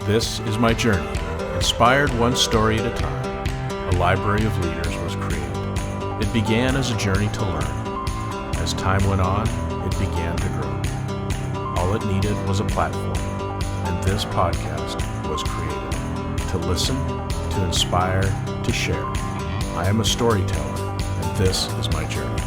This is my journey. Inspired one story at a time, a library of leaders was created. It began as a journey to learn. As time went on, it began to grow. All it needed was a platform, and this podcast was created to listen, to inspire, to share. I am a storyteller, and this is my journey.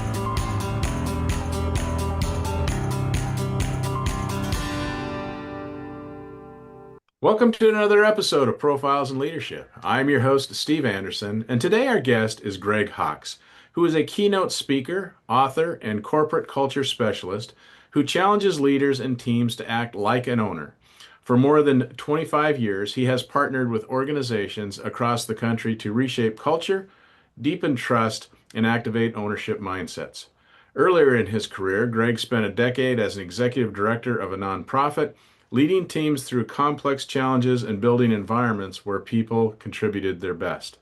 Welcome to another episode of Profiles in Leadership. I'm your host, Steve Anderson, and today our guest is Greg Hawkes, who is a keynote speaker, author, and corporate culture specialist who challenges leaders and teams to act like an owner. For more than 25 years, he has partnered with organizations across the country to reshape culture, deepen trust, and activate ownership mindsets. Earlier in his career, Greg spent a decade as an executive director of a nonprofit, leading teams through complex challenges and building environments where people contributed their best.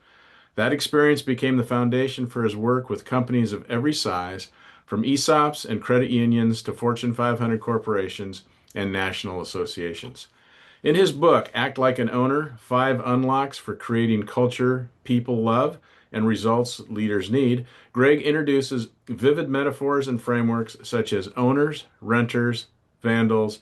That experience became the foundation for his work with companies of every size, from ESOPs and credit unions to Fortune 500 corporations and national associations. In his book, Act Like an Owner, 5 Unlocks for Creating Culture People Love and Results Leaders Need, Greg introduces vivid metaphors and frameworks such as owners, renters, vandals,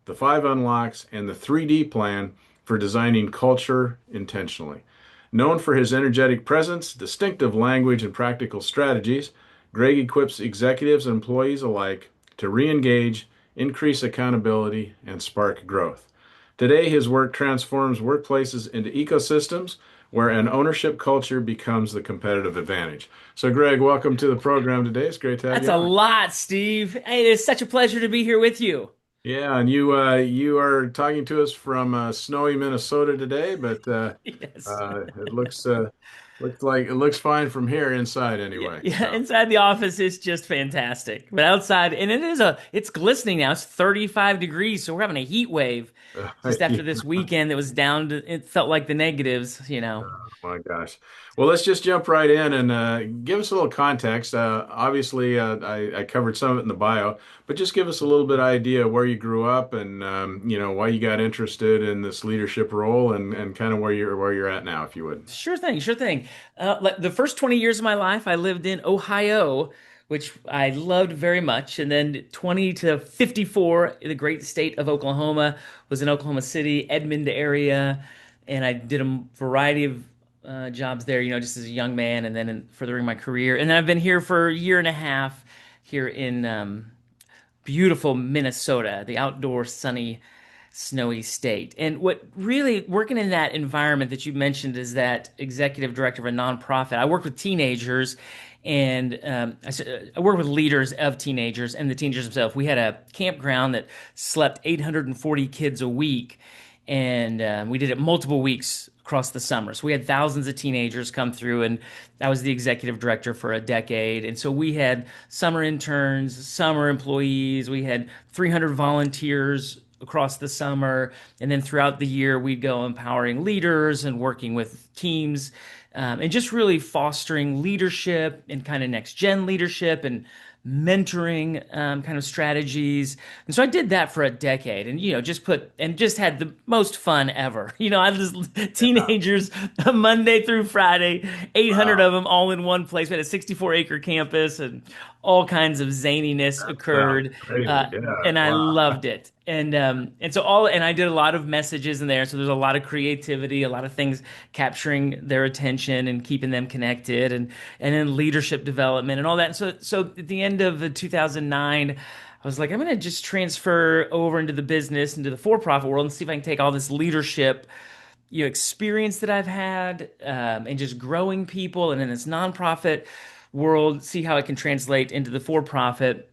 the 5 unlocks, and the 3D plan for designing culture intentionally. Known for his energetic presence, distinctive language, and practical strategies, Greg equips executives and employees alike to re-engage, increase accountability, and spark growth. Today, his work transforms workplaces into ecosystems where an ownership culture becomes the competitive advantage. So, Greg, welcome to the program today. It's great to have you on. That's a lot, Steve. Hey, it is such a pleasure to be here with you. Yeah, and you are talking to us from snowy Minnesota today, but Yes. it looks fine from here inside Yeah, anyway. yeah, So inside the office is just fantastic. But outside, and it's glistening now. It's 35 degrees, so we're having a heat wave just yeah. after this weekend that was down to, it felt like the negatives. Oh my gosh. Well, let's just jump right in and give us a little context. Obviously, I covered some of it in the bio, but just give us a little bit of idea where you grew up and why you got interested in this leadership role and kind of where you're at now, if you would. Sure thing, sure thing. Like the first 20 years of my life, I lived in Ohio, which I loved very much. And then 20 to 54, the great state of Oklahoma, was in Oklahoma City, Edmond area. And I did a variety of jobs there, just as a young man and then furthering my career. And then I've been here for a year and a half here in beautiful Minnesota, the outdoor sunny snowy state. And what really working in that environment that you mentioned is that executive director of a nonprofit. I work with teenagers and I work with leaders of teenagers and the teenagers themselves. We had a campground that slept 840 kids a week, and we did it multiple weeks across the summer. So we had thousands of teenagers come through, and I was the executive director for a decade. And so we had summer interns, summer employees, we had 300 volunteers across the summer, and then throughout the year we'd go empowering leaders and working with teams, and just really fostering leadership and kind of next gen leadership and mentoring kind of strategies. And so I did that for a decade, and just had the most fun ever. I was teenagers Monday through Friday, 800 Wow. of them all in one place. We had a 64-acre campus, and all kinds of zaniness Sounds occurred, crazy. Yeah. and I Wow. loved it. And I did a lot of messages in there. So there's a lot of creativity, a lot of things capturing their attention and keeping them connected, and then leadership development and all that. So at the end of 2009, I was like, I'm going to just transfer over into the business, into the for-profit world, and see if I can take all this leadership experience that I've had, and just growing people and in this nonprofit world, see how it can translate into the for-profit.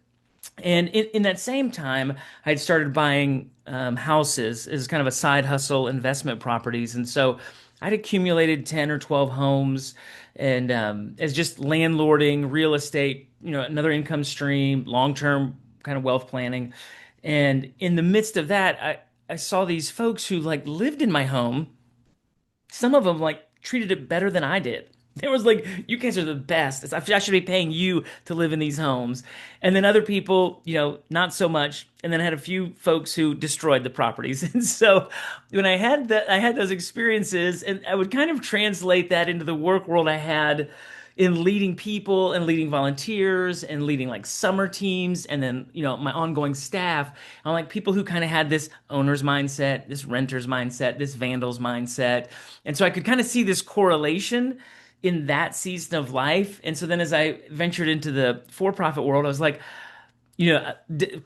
And in that same time, I'd started buying houses as kind of a side hustle, investment properties. And so I'd accumulated 10 or 12 homes, and as just landlording, real estate, another income stream, long-term kind of wealth planning. And in the midst of that, I saw these folks who like lived in my home. Some of them like treated it better than I did. There was like, you guys are the best. I should be paying you to live in these homes. And then other people, not so much. And then I had a few folks who destroyed the properties. And so when I had those experiences, and I would kind of translate that into the work world I had in leading people and leading volunteers and leading like summer teams and then, my ongoing staff. I'm like people who kind of had this owner's mindset, this renter's mindset, this vandal's mindset. And so I could kind of see this correlation in that season of life. And so then as I ventured into the for-profit world, I was like,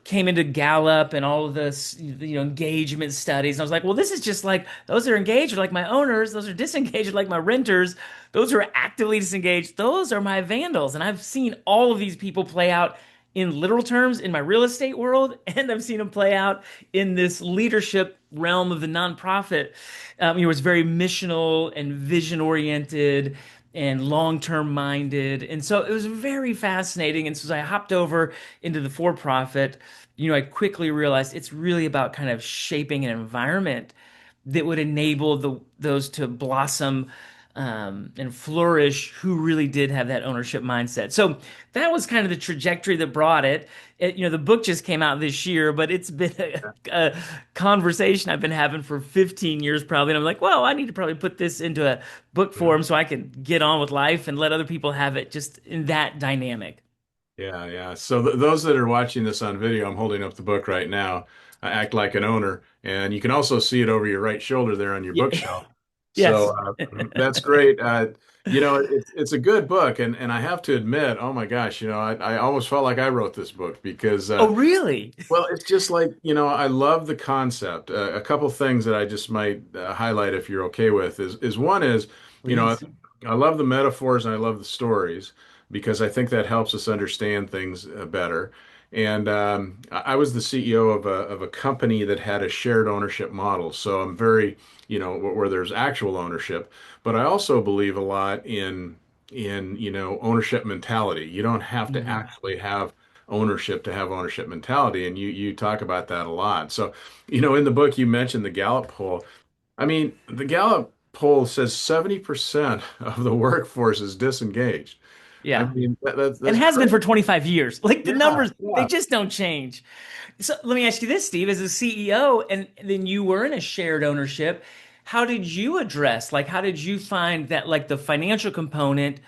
came into Gallup and all of this, engagement studies. And I was like, well, this is just like those are engaged are like my owners, those are disengaged are like my renters, those are actively disengaged, those are my vandals. And I've seen all of these people play out in literal terms in my real estate world, and I've seen them play out in this leadership realm of the nonprofit. It's very missional and vision oriented and long-term minded. And so it was very fascinating. And so as I hopped over into the for-profit, I quickly realized it's really about kind of shaping an environment that would enable those to blossom and flourish who really did have that ownership mindset. So that was kind of the trajectory that brought it. The book just came out this year, but it's been a conversation I've been having for 15 years probably. And I'm like, well, I need to probably put this into a book form so I can get on with life and let other people have it just in that dynamic. Yeah, yeah. So th those that are watching this on video, I'm holding up the book right now. Act Like an Owner, and you can also see it over your right shoulder there on your Yeah. bookshelf. So Yes. that's great. It's a good book, and I have to admit, oh my gosh, I almost felt like I wrote this book because Oh, really? well, it's just like, I love the concept. A couple things that I just might highlight if you're okay with is one is, you know, Please. I love the metaphors and I love the stories because I think that helps us understand things better. And I was the CEO of a company that had a shared ownership model. So I'm very, where there's actual ownership, but I also believe a lot in ownership mentality. You don't have to Hmm. actually have ownership to have ownership mentality, and you talk about that a lot. So, in the book you mentioned the Gallup poll. I mean, the Gallup poll says 70% of the workforce is disengaged. I Yeah. mean, And that's has been crazy. for 25 years. Like the Yeah, numbers, they yeah. just don't change. So let me ask you this, Steve, as a CEO, and then you were in a shared ownership, how did you address, like, how did you find that, like, the financial component,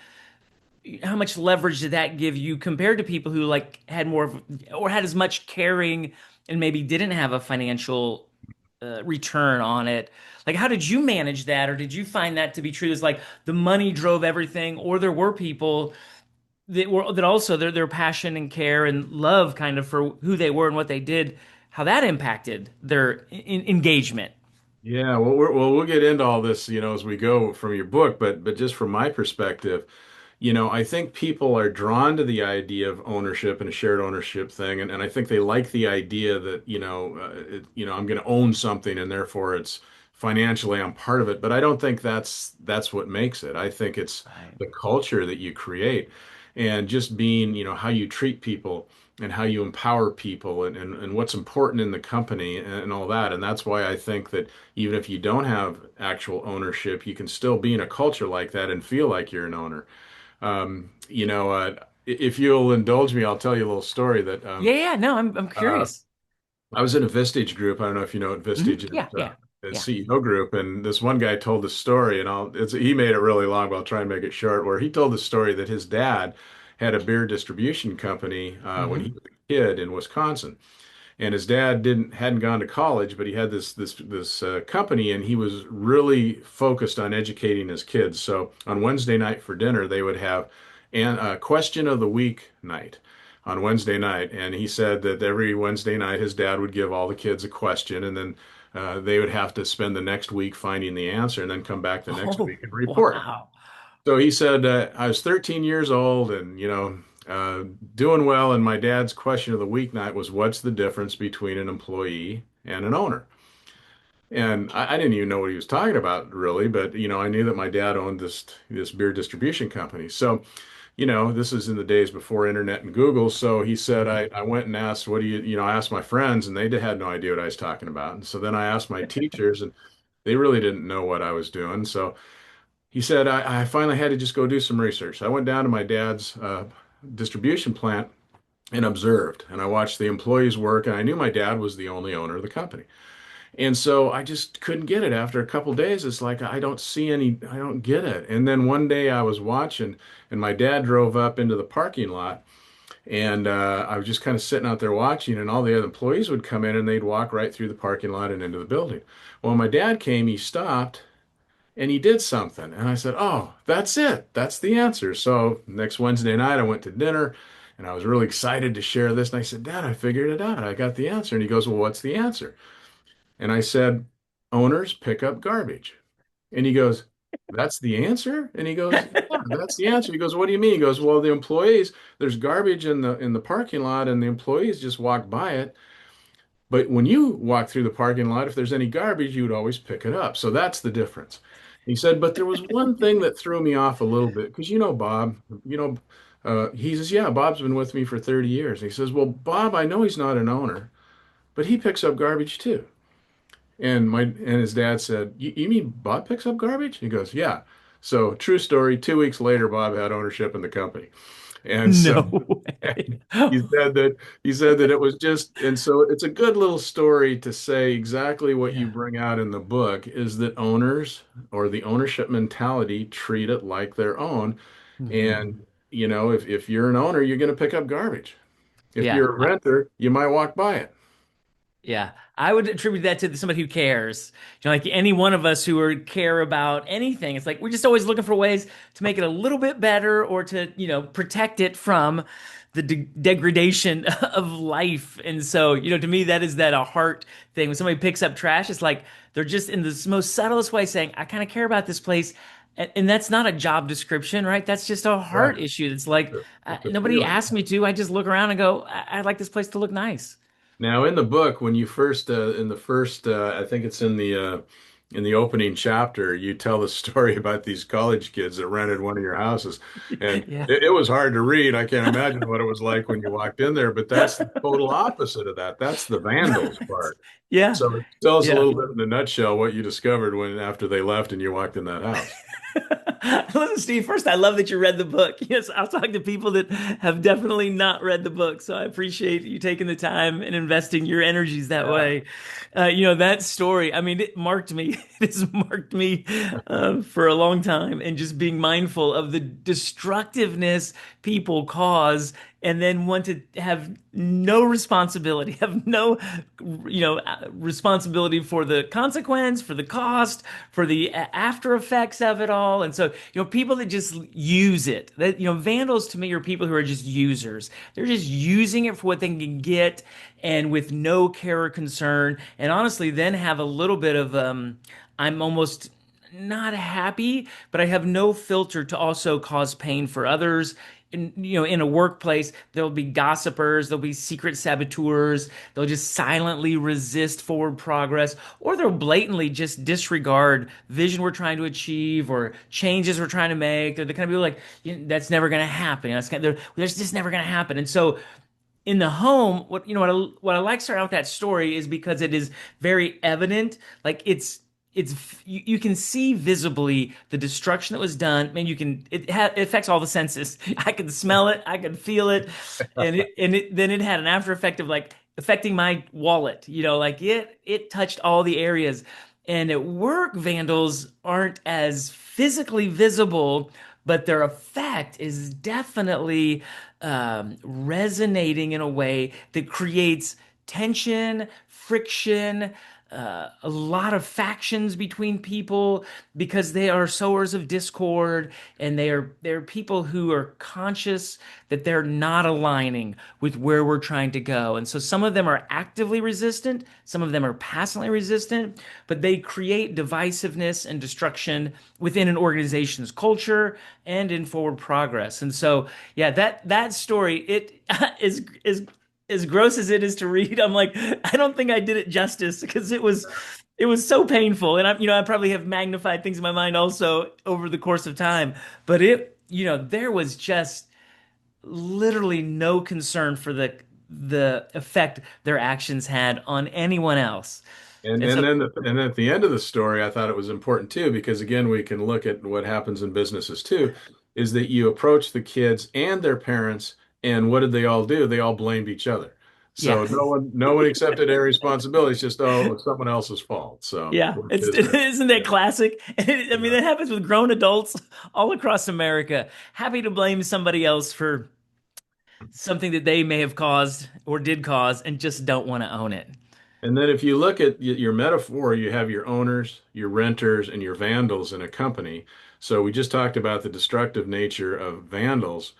how much leverage did that give you compared to people who, like, had more of, or had as much caring and maybe didn't have a financial return on it? Like, how did you manage that, or did you find that to be true? Is like the money drove everything, or there were people that also their passion and care and love kind of for who they were and what they did, how that impacted their engagement. Yeah, well, we'll get into all this, as we go from your book, but just from my perspective, I think people are drawn to the idea of ownership and a shared ownership thing, and I think they like the idea that, I'm going to own something and therefore it's financially I'm part of it. But I don't think that's what makes it. I think it's Right. the culture that you create and just being, how you treat people and how you empower people and what's important in the company and all that. And that's why I think that even if you don't have actual ownership, you can still be in a culture like that and feel like you're an owner. If you'll indulge me, I'll tell you a little story that Yeah, yeah, no, I'm uh, curious. I was in a Vistage group. I don't know if you know what Mhm. Vistage is, Yeah, yeah, a yeah. CEO group, and this one guy told the story, and he made it really long, but I'll try and make it short. Where he told the story that his dad had a beer distribution company when he Hmm. was a kid in Wisconsin, and his dad didn't hadn't gone to college, but he had this company, and he was really focused on educating his kids. So on Wednesday night for dinner, they would have a question of the week night on Wednesday night, and he said that every Wednesday night his dad would give all the kids a question, and then they would have to spend the next week finding the answer, and then come back the next Oh, week and report. wow. So he said, I was 13 years old and, doing well. And my dad's question of the weeknight was, what's the difference between an employee and an owner? And I didn't even know what he was talking about really, but, I knew that my dad owned this beer distribution company. So, this is in the days before internet and Google. So he said, Mhm. I went and asked, what do I asked my friends and they had no idea what I was talking about. And so then I asked my teachers and they really didn't know what I was doing. So he said, I finally had to just go do some research. I went down to my dad's distribution plant and observed, and I watched the employees work, and I knew my dad was the only owner of the company. And so I just couldn't get it after a couple days. It's like I don't see any, I don't get it. And then one day I was watching, and my dad drove up into the parking lot, and I was just kind of sitting out there watching, and all the other employees would come in and they'd walk right through the parking lot and into the building. Well, when my dad came, he stopped and he did something. And I said, "Oh, that's it. That's the answer." So next Wednesday night, I went to dinner and I was really excited to share this. And I said, "Dad, I figured it out. I got the answer." And he goes, "Well, what's the answer?" And I said, "Owners pick up garbage." And he goes, "That's the answer?" And he goes, "Yeah, that's the answer." He goes, "What do you mean?" He goes, "Well, the employees, there's garbage in the parking lot and the employees just walk by it. But when you walk through the parking lot, if there's any garbage, you would always pick it up. So that's the difference." He said, "But there was one thing that threw me off a little bit because you know Bob, you know, he says, yeah, Bob's been with me for 30 years." He says, "Well, Bob, I know he's not an owner, but he picks up garbage too." And his dad said, You mean Bob picks up garbage?" He goes, "Yeah." So true story. 2 weeks later, Bob had ownership in the company. And so No way. he said that it was just, and so it's a good little story to say exactly what you Yeah. bring out in the book is that owners or the ownership mentality treat it like their own. And Mhm. if you're an owner, you're going to pick up garbage. If Yeah. you're a renter, you might walk by it. Yeah, I would attribute that to somebody who cares. Like any one of us who care about anything. It's like we're just always looking for ways to make it a little bit better or to, protect it from the degradation of life. And so, to me, that is that a heart thing. When somebody picks up trash, it's like they're just in the most subtlest way saying, "I kind of care about this place." And that's not a job description, right? That's just a heart Right. issue. It's like It's a nobody feeling. asked me to. I just look around and go, I'd like this place to look nice." Now, in the book, when you first, in the first, I think it's in the opening chapter, you tell the story about these college kids that rented one of your houses, and Yeah. it was hard to read. I can't imagine what it was like when you walked in there, but that's the total opposite of that. That's the Vandals part. Yeah. So tell us a Yeah. little bit in a nutshell what you discovered when after they left and you walked in that house. Listen, Steve, first, I love that you read the book. Yes, I'll talk to people that have definitely not read the book. So I appreciate you taking the time and investing your energies that Yeah. way. That story, I mean, it marked me. It has marked me for a long time. And just being mindful of the destructiveness people cause and then want to have no responsibility, have no, responsibility for the consequence, for the cost, for the after effects of it all. And so, people that just use it, that, vandals to me are people who are just users. They're just using it for what they can get and with no care or concern. And honestly, then have a little bit of, I'm almost not happy, but I have no filter to also cause pain for others. In a workplace, there'll be gossipers, there'll be secret saboteurs, they'll just silently resist forward progress, or they'll blatantly just disregard vision we're trying to achieve or changes we're trying to make. They're the kind of people like, that's never going to happen. That's just never going to happen. And so in the home, what I like starting out with that story is because it is very evident. Like it's you can see visibly the destruction that was done. Man, it affects all the senses. I can smell it, I can feel it, and then it had an after effect of like affecting my wallet. Like it touched all the areas. And at work, vandals aren't as physically visible, but their effect is definitely resonating in a way that creates tension, friction, a lot of factions between people because they are sowers of discord and they're people who are conscious that they're not aligning with where we're trying to go. And so some of them are actively resistant, some of them are passively resistant, but they create divisiveness and destruction within an organization's culture and in forward progress. And so, yeah, that story it is as gross as it is to read. I'm like, I don't think I did it justice because it was so painful, and I probably have magnified things in my mind also over the course of time, but there was just literally no concern for the effect their actions had on anyone else. And And and so, then and at the end of the story, I thought it was important too, because again, we can look at what happens in businesses too, is that you approach the kids and their parents, and what did they all do? They all blamed each other. yeah. So no one accepted any responsibility. It's just, oh, it's someone else's fault. So Yeah, poor it's business. isn't that Yeah. classic? I mean, Yeah. that happens with grown adults all across America, happy to blame somebody else for something that they may have caused or did cause and just don't want to own it. And then if you look at your metaphor, you have your owners, your renters, and your vandals in a company. So we just talked about the destructive nature of vandals.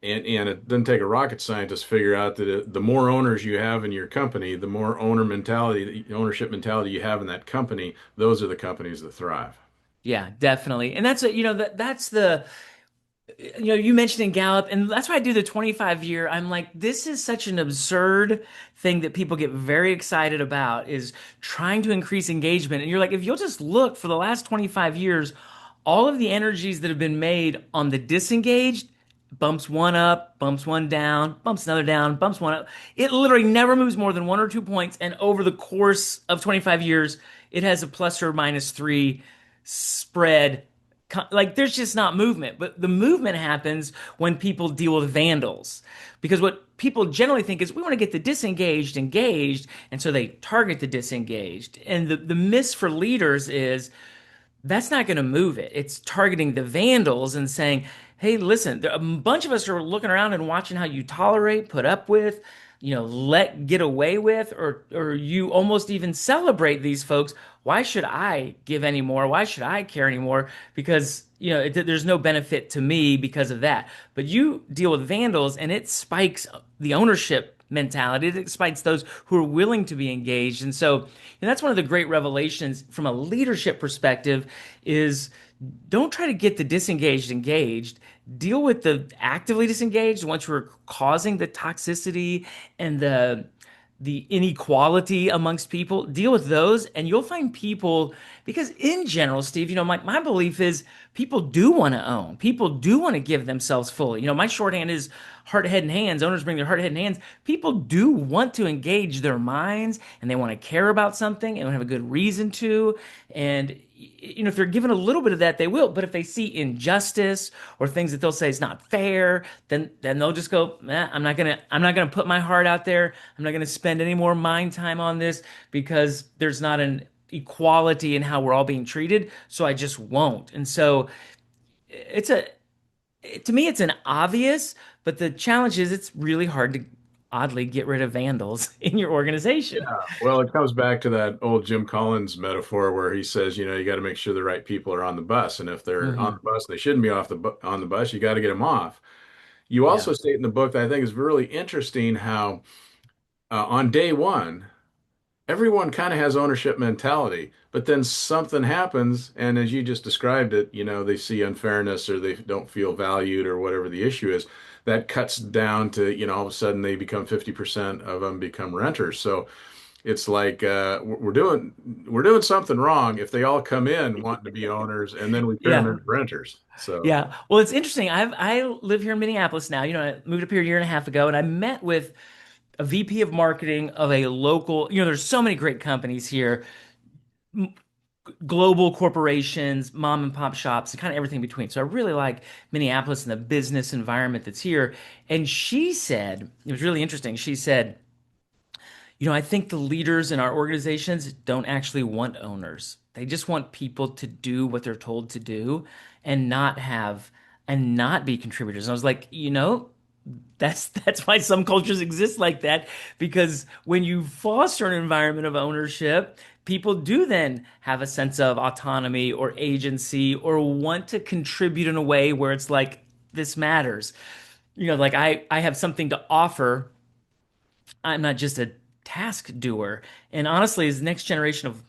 And it doesn't take a rocket scientist to figure out that the more owners you have in your company, the more ownership mentality you have in that company, those are the companies that thrive. Yeah, definitely. And that's that's the you mentioned in Gallup, and that's why I do the 25 year. I'm like, this is such an absurd thing that people get very excited about is trying to increase engagement. And you're like, if you'll just look for the last 25 years, all of the energies that have been made on the disengaged bumps one up, bumps one down, bumps another down, bumps one up. It literally never moves more than 1 or 2 points. And over the course of 25 years, it has a +or -3 spread. Like there's just not movement, but the movement happens when people deal with vandals. Because what people generally think is we want to get the disengaged engaged, and so they target the disengaged. And the miss for leaders is that's not going to move it. It's targeting the vandals and saying, hey, listen, a bunch of us are looking around and watching how you tolerate, put up with, let get away with, or you almost even celebrate these folks. Why should I give any more? Why should I care anymore? Because there's no benefit to me because of that. But you deal with vandals, and it spikes the ownership mentality. It spikes those who are willing to be engaged. And so, that's one of the great revelations from a leadership perspective is don't try to get the disengaged engaged. Deal with the actively disengaged once you're causing the toxicity and the inequality amongst people. Deal with those, and you'll find people because in general, Steve, my belief is people do want to own. People do want to give themselves fully. My shorthand is heart, head, and hands. Owners bring their heart, head, and hands. People do want to engage their minds and they want to care about something and have a good reason to. And if they're given a little bit of that, they will. But if they see injustice or things that they'll say is not fair, then they'll just go, I'm not gonna put my heart out there. I'm not gonna spend any more mind time on this because there's not an equality in how we're all being treated. So I just won't. And so it's a to me it's an obvious, but the challenge is it's really hard to oddly get rid of vandals in your Yeah. organization. Well, it comes back to that old Jim Collins metaphor where he says, you got to make sure the right people are on the bus. And if they're on Hmm. the bus, they shouldn't be on the bus. You got to get them off. You Yeah. also state in the book that I think is really interesting how on day one, everyone kind of has ownership mentality, but then something happens, and as you just described it, they see unfairness or they don't feel valued or whatever the issue is. That cuts down to, all of a sudden they become 50% of them become renters. So it's like we're doing something wrong if they all come in wanting to be owners and then we turn them Yeah. into renters. So Yeah. Well, it's interesting. I live here in Minneapolis now. I moved up here a year and a half ago, and I met with a VP of marketing of a local, there's so many great companies here, global corporations, mom and pop shops, and kind of everything between. So I really like Minneapolis and the business environment that's here. And she said, it was really interesting. She said, I think the leaders in our organizations don't actually want owners. They just want people to do what they're told to do and not be contributors. And I was like, that's why some cultures exist like that because when you foster an environment of ownership, people do then have a sense of autonomy or agency or want to contribute in a way where it's like this matters. Like I have something to offer. I'm not just a task doer. And honestly, as the next generation of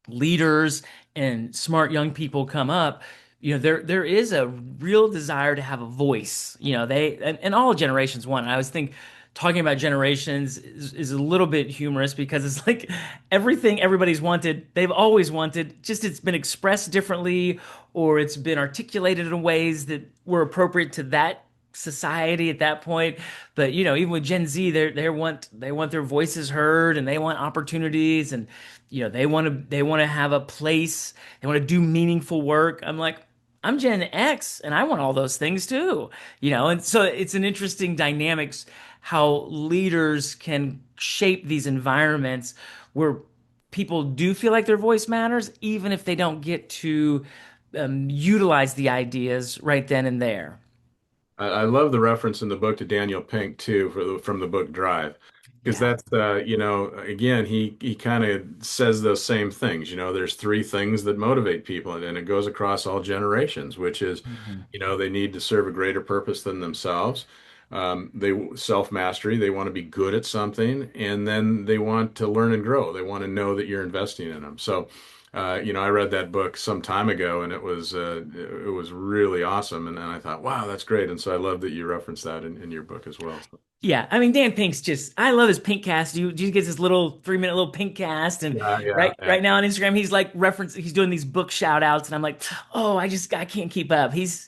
leaders and smart young people come up, there is a real desire to have a voice. And all generations want. And I always think talking about generations is a little bit humorous because it's like everything everybody's wanted, they've always wanted, just it's been expressed differently or it's been articulated in ways that were appropriate to that society at that point. But even with Gen Z, they want their voices heard, and they want opportunities, and they want to have a place. They want to do meaningful work. I'm like, I'm Gen X, and I want all those things too. And so it's an interesting dynamics how leaders can shape these environments where people do feel like their voice matters, even if they don't get to utilize the ideas right then and there. I love the reference in the book to Daniel Pink too, from the book Drive, because Yeah. that's again he kind of says those same things. There's three things that motivate people, and it goes across all generations, which is, Mhm. they need to serve a greater purpose than themselves. They self-mastery, they want to be good at something, and then they want to learn and grow. They want to know that you're investing in them. So, I read that book some time ago, and it was really awesome. And I thought, wow, that's great. And so I love that you referenced that in your book as well. So, Yeah, I mean Dan Pink's I love his pink cast. You get this little 3 minute little pink cast, and yeah, yeah, yeah. right now on Instagram he's doing these book shout outs, and I'm like, oh, I can't keep up. He's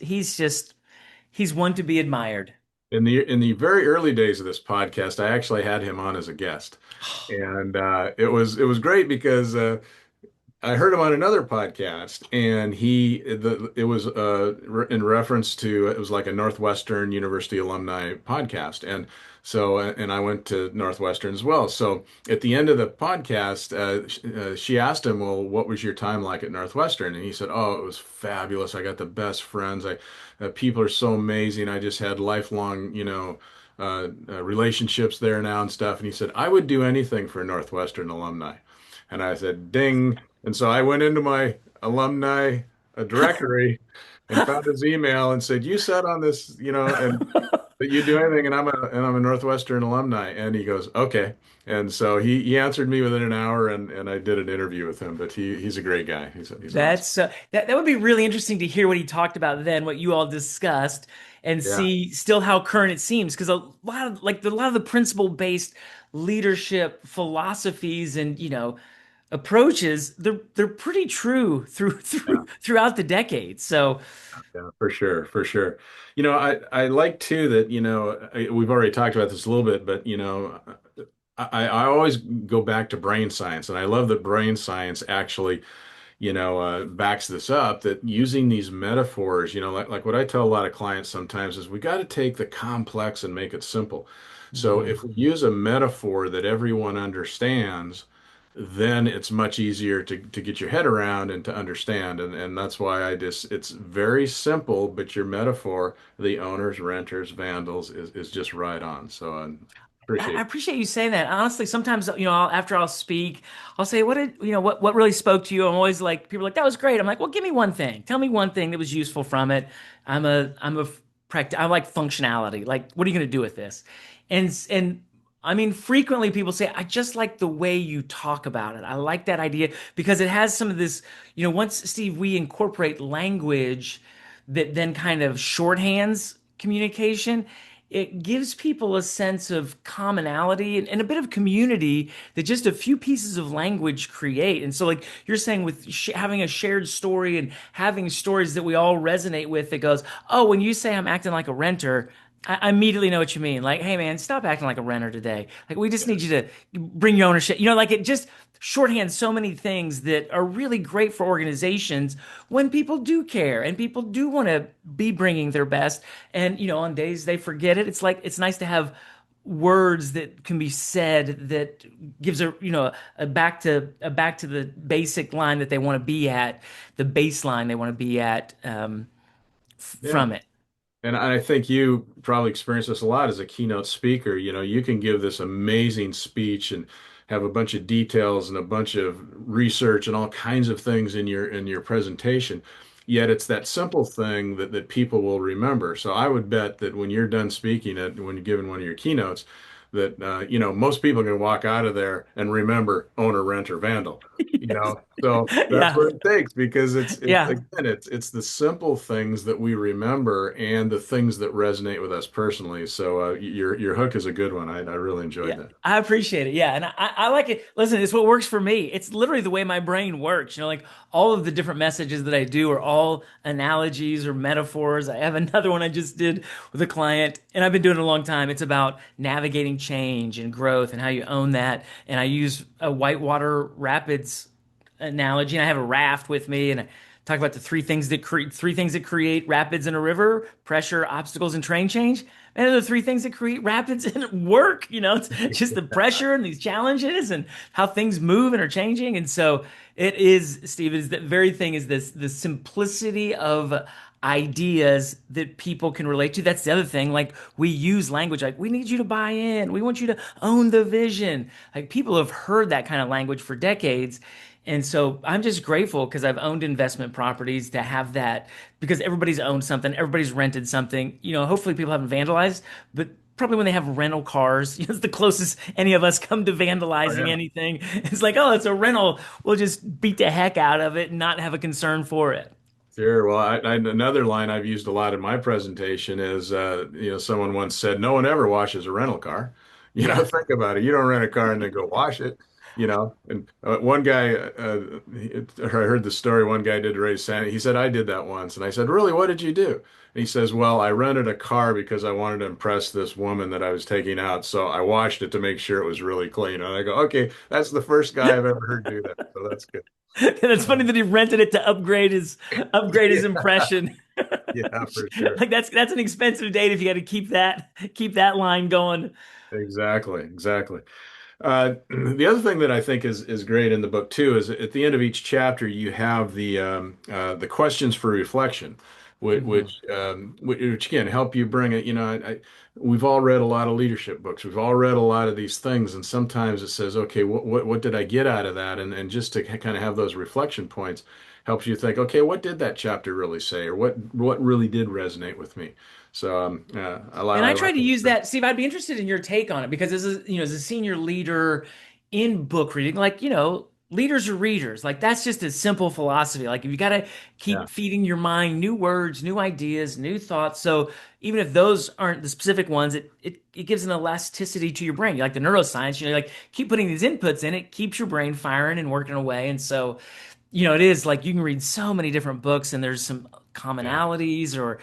one to be admired. In the very early days of this podcast, I actually had him on as a guest, and it was great because I heard him on another podcast, and it was in reference to, it was like a Northwestern University alumni podcast, and and I went to Northwestern as well. So at the end of the podcast, she asked him, "Well, what was your time like at Northwestern?" And he said, "Oh, it was fabulous. I got the best friends. People are so amazing. I just had lifelong, relationships there now and stuff." And he said, "I would do anything for Northwestern alumni." And I said, "Ding." And so I went into my alumni directory and found his email and said, "You said on this, and that you do anything, and I'm a Northwestern alumni." And he goes, "Okay." And so he answered me within an hour, and I did an interview with him. But he's a great guy. He's awesome. That would be really interesting to hear what he talked about then, what you all discussed, and Yeah, see still how current it seems. Because a lot of the principle based leadership philosophies and approaches, they're pretty true yeah, throughout the decades. So yeah, for sure, for sure. I like too that, we've already talked about this a little bit, but I always go back to brain science, and I love that brain science actually backs this up, that using these metaphors, like what I tell a lot of clients sometimes is we got to take the complex and make it simple. So mhm. if we use a metaphor that everyone understands, then it's much easier to get your head around and to understand. And that's why it's very simple, but your metaphor, the owners, renters, vandals, is just right on. So I I appreciate appreciate you saying that. Honestly, sometimes after I'll speak, I'll say, what really spoke to you?" I'm always like, people are like, "That was great." I'm like, "Well, give me one thing. Tell me one thing that was useful from it." I like functionality. Like, what are you going to do with this? And I mean, frequently people say, "I just like the way you talk about it. I like that idea because it has some of this." Once Steve, we incorporate language that then kind of shorthands communication, it gives people a sense of commonality and a bit of community that just a few pieces of language create. And so, like you're saying, with having a shared story and having stories that we all resonate with, that goes, "Oh, when you say I'm acting like a renter, I immediately know what you mean. Like, hey, man, stop acting like a renter today. Like, we just need you to bring your ownership." Like it just shorthand so many things that are really great for organizations when people do care and people do want to be bringing their best. And on days they forget it, it's like it's nice to have words that can be said that gives a back to the basic line that they want to be at, the baseline they want to be at, yeah. from it. And I think you probably experience this a lot as a keynote speaker. You can give this amazing speech and have a bunch of details and a bunch of research and all kinds of things in your presentation. Yet it's that simple thing that people will remember. So I would bet that when you're done speaking when you're giving one of your keynotes, that most people can walk out of there and remember owner, renter, vandal. So that's Yeah. what it takes because it's Yeah. again it's the simple things that we remember and the things that resonate with us personally. So your hook is a good one. I really enjoyed Yeah, that. I appreciate it. Yeah, and I like it. Listen, it's what works for me. It's literally the way my brain works. Like all of the different messages that I do are all analogies or metaphors. I have another one I just did with a client, and I've been doing it a long time. It's about navigating change and growth and how you own that. And I use a whitewater rapids analogy, and I have a raft with me, and I talk about the three things that create rapids in a river: pressure, obstacles, and terrain change. And they're the three things that create rapids in work. It's just the pressure and these challenges and how things move and are changing. And so it is, Steve, is that very thing is this the simplicity of ideas that people can relate to. That's the other thing. Like we use language like we need you to buy in. We want you to own the vision. Like people have heard that kind of language for decades. And so I'm just grateful because I've owned investment properties to have that because everybody's owned something, everybody's rented something. Hopefully people haven't vandalized, but probably when they have rental cars, it's the closest any of us come to Oh, vandalizing yeah. anything. It's like, oh, it's a rental. We'll just beat the heck out of it and not have a concern for it. Sure. Well, another line I've used a lot in my presentation is, someone once said, "No one ever washes a rental car." Yeah. Think about it. You don't rent a car and then go wash it. And one guy, I heard the story. One guy did raise sand. He said, "I did that once," and I said, "Really? What did you do?" And he says, "Well, I rented a car because I wanted to impress this woman that I was taking out, so I washed it to make sure it was really clean." And I go, "Okay, that's the first guy I've ever heard do that, so that's good." And it's funny that he rented it to upgrade his impression. Yeah, for sure. Like that's an expensive date if you got to keep that line going. Exactly, exactly. The other thing that I think is great in the book too is at the end of each chapter you have the questions for reflection, Mhm. which can help you bring it. We've all read a lot of leadership books. We've all read a lot of these things, and sometimes it says, okay, what did I get out of that? And just to kind of have those reflection points helps you think, okay, what did that chapter really say, or what really did resonate with me? So And I I try like to that. use that. Steve, I'd be interested in your take on it because as a senior leader in book reading, like, leaders are readers. Like that's just a simple philosophy. Like you got to Yeah, keep feeding your mind new words, new ideas, new thoughts. So even if those aren't the specific ones, it gives an elasticity to your brain. Like the neuroscience, like keep putting these inputs in, it keeps your brain firing and working away. And so it is like you can read so many different books and there's some yeah. commonalities or,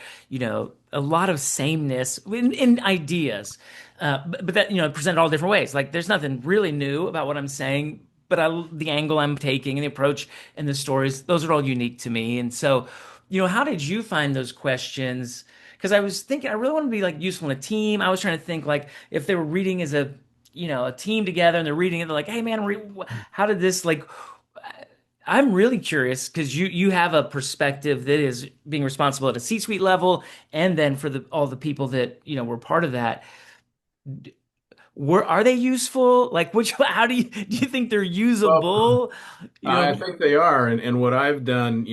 a lot of sameness in ideas. But that, presented all different ways. Like there's nothing really new about what I'm saying, but the angle I'm taking and the approach and the stories, those are all unique to me. And so, how did you find those questions? Because I was thinking, I really want to be like useful in a team. I was trying to think like if they were reading as a team together and they're reading it, they're like, hey man, how did this like I'm really curious because you have a perspective that is being responsible at a C-suite level, and then for all the people that were part of that. Are they useful? Like, which how do you think they're Well, usable? You I know, think they are, and what I've done,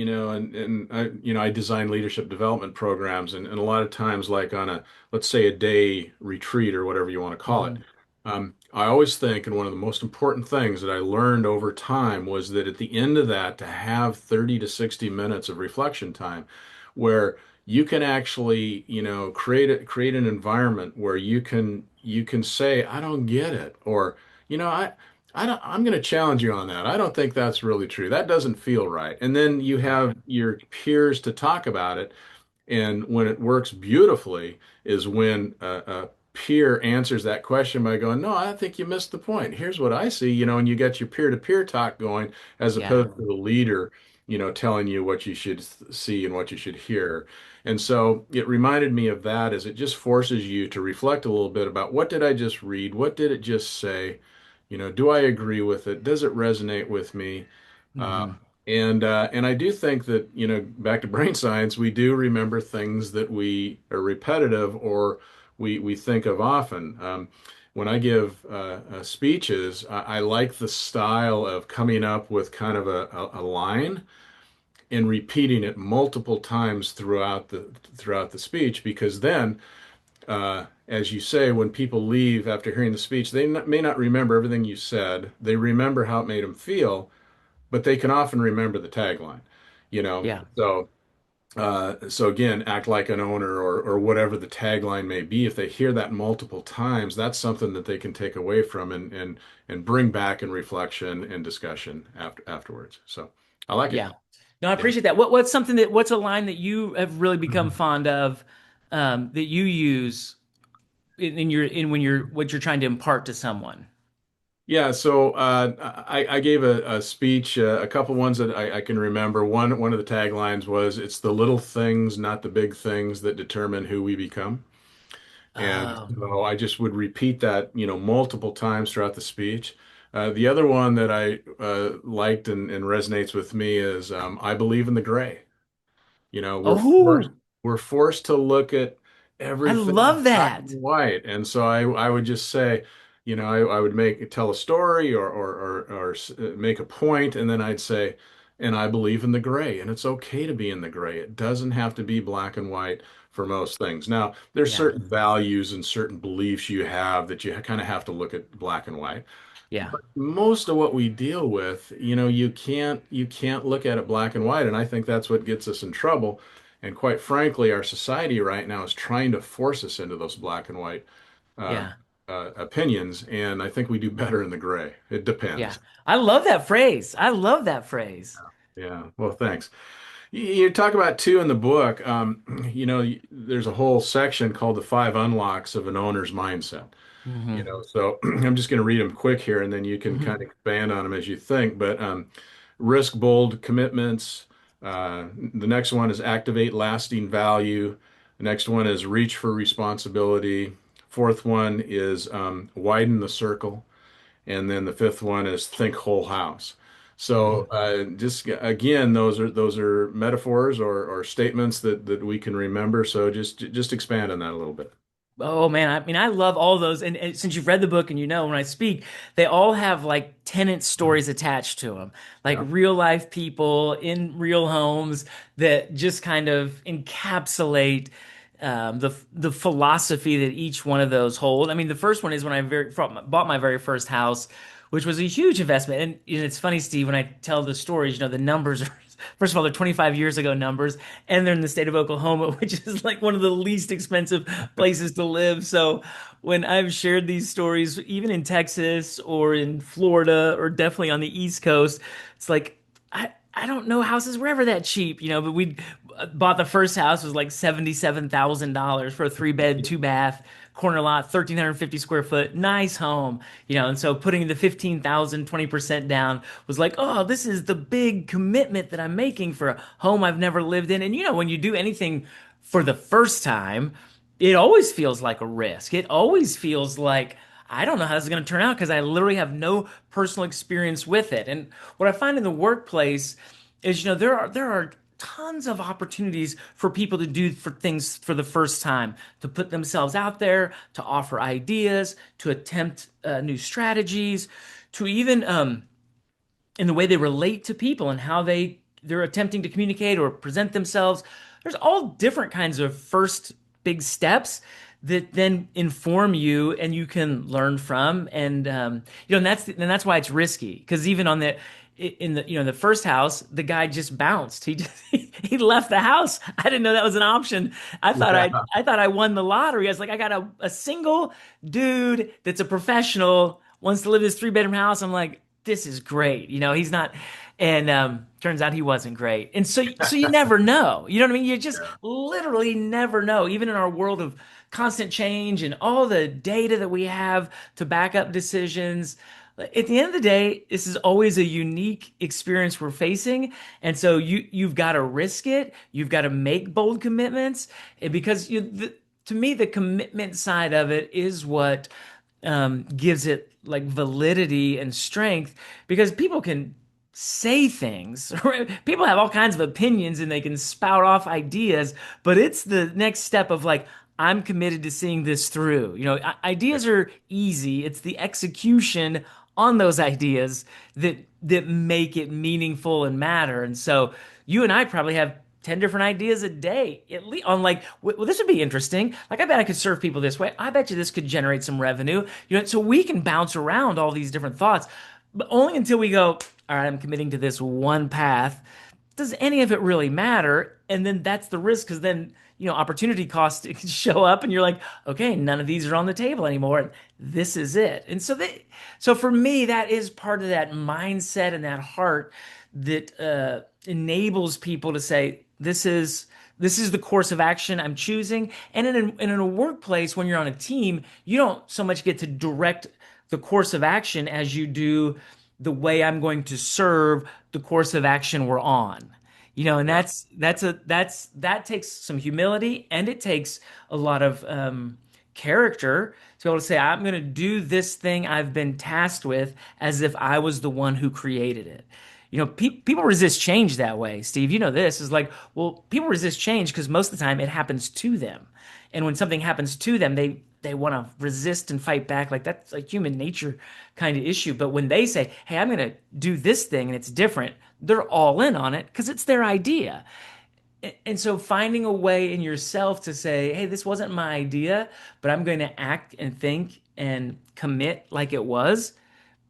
I design leadership development programs, and a lot of times, like on let's say a day retreat or whatever you want to call it, Mhm. I always think, and one of the most important things that I learned over time was that at the end of that, to have 30 to 60 minutes of reflection time, where you can actually, create an environment where you can say, I don't get it, or you know, I'm going to challenge you on that. I don't think that's really true. That doesn't feel right. And then you have your peers to talk about it. And when it works beautifully is when a peer answers that question by going, "No, I think you missed the point. Here's what I see," and you get your peer-to-peer talk going as Yeah. opposed to the leader, telling you what you should see and what you should hear. And so it reminded me of that as it just forces you to reflect a little bit about what did I just read? What did it just say? Do I agree with it? Does it resonate with me? Uh, Hmm. and I do think that, back to brain science, we do remember things that we are repetitive or we think of often. When I give speeches, I like the style of coming up with kind of a line and repeating it multiple times throughout the speech, because then, as you say, when people leave after hearing the speech, they may not remember everything you said. They remember how it made them feel, but they can often remember the tagline, you know. Yeah. So again, act like an owner or whatever the tagline may be. If they hear that multiple times, that's something that they can take away from and bring back in reflection and discussion afterwards. So I like it. Yeah. No, I Yeah. appreciate that. What's a line that you have really become fond of, that you use in your in when you're what you're trying to impart to someone? Yeah, so I gave a speech, a couple ones that I can remember. One of the taglines was, "It's the little things, not the big things, that determine who we become." And Oh. so I just would repeat that, multiple times throughout the speech. The other one that I liked and resonates with me is, "I believe in the gray." We're Oh, we're forced to look at I everything love black and that. white, and so I would just say, I would tell a story or make a point, and then I'd say, and I believe in the gray, and it's okay to be in the gray. It doesn't have to be black and white for most things. Now, there's Yeah. certain values and certain beliefs you have that you kind of have to look at black and white. Yeah. Most of what we deal with, you can't look at it black and white, and I think that's what gets us in trouble. And quite frankly, our society right now is trying to force us into those black and white uh, Yeah. opinions, and I think we do better in the gray. It Yeah. depends. I love that phrase. I love that phrase. Yeah. Well, thanks. You talk about two in the book. There's a whole section called the five unlocks of an owner's mindset. Hmm. So I'm just going to read them quick here, and then you can kind of Hmm. expand on them as you think. But risk bold commitments. The next one is activate lasting value. The next one is reach for responsibility. Fourth one is widen the circle. And then the fifth one is think whole house. So Hmm. just again, those are metaphors or statements that we can remember. So just expand on that a little bit. Oh man, I mean, I love all those. And since you've read the book and you know when I speak, they all have like tenant stories attached to them, like Yeah. real life people in real homes that just kind of encapsulate the philosophy that each one of those hold. I mean, the first one is when bought my very first house, which was a huge investment. And it's funny, Steve, when I tell the stories, the numbers are, first of all, they're 25 years ago numbers, and they're in the state of Oklahoma, which is like one of the least expensive places to live. So when I've shared these stories, even in Texas or in Florida or definitely on the East Coast, it's like, I don't know houses were ever that cheap, but we bought the first house was like $77,000 for a three bed, two bath, corner lot, 1,350 square foot, nice home, and so putting the 15,000, 20% down was like, oh, this is the big commitment that I'm making for a home I've never lived in. And when you do anything for the first time, it always feels like a risk. It always feels like, I don't know how this is going to turn out because I literally have no personal experience with it. And what I find in the workplace is, there are tons of opportunities for people to do for things for the first time, to put themselves out there, to offer ideas, to attempt new strategies, to even in the way they relate to people and how they're attempting to communicate or present themselves. There's all different kinds of first big steps that then inform you and you can learn from. And that's why it's risky, because even on the in the first house, the guy just bounced. He left the house. I didn't know that was an option. Yeah. I thought I won the lottery. I was like, I got a single dude that's a professional, wants to live in this three-bedroom house. I'm like, this is great. He's not, and turns out he wasn't great. And so you never know. You know what I mean? You just Yeah. literally never know. Even in our world of constant change and all the data that we have to back up decisions, at the end of the day, this is always a unique experience we're facing. And so you've got to risk it. You've got to make bold commitments. And because to me, the commitment side of it is what gives it like validity and strength, because people can say things. People have all kinds of opinions and they can spout off ideas, but it's the next step of like, I'm committed to seeing this through. Ideas are easy. It's the execution on those ideas that make it meaningful and matter. And so you and I probably have 10 different ideas a day, at least, on like, well, this would be interesting. Like, I bet I could serve people this way. I bet you this could generate some revenue. So we can bounce around all these different thoughts. but only until we go, all right, I'm committing to this one path. Does any of it really matter? And then that's the risk because then, opportunity costs can show up and you're like, okay, none of these are on the table anymore. And this is it. And so for me, that is part of that mindset and that heart that enables people to say, this is the course of action I'm choosing. And in a workplace, when you're on a team, you don't so much get to direct the course of action as you do the way I'm going to serve the course of action we're on. And Yeah. that takes some humility and it takes a lot of character to be able to say, I'm going to do this thing I've been tasked with as if I was the one who created it. People resist change that way. Steve, this is like, well, people resist change because most of the time it happens to them. And when something happens to them, they want to resist and fight back. Like that's a human nature kind of issue. But when they say, hey, I'm going to do this thing and it's different, they're all in on it because it's their idea. And so finding a way in yourself to say, hey, this wasn't my idea, but I'm going to act and think and commit like it was.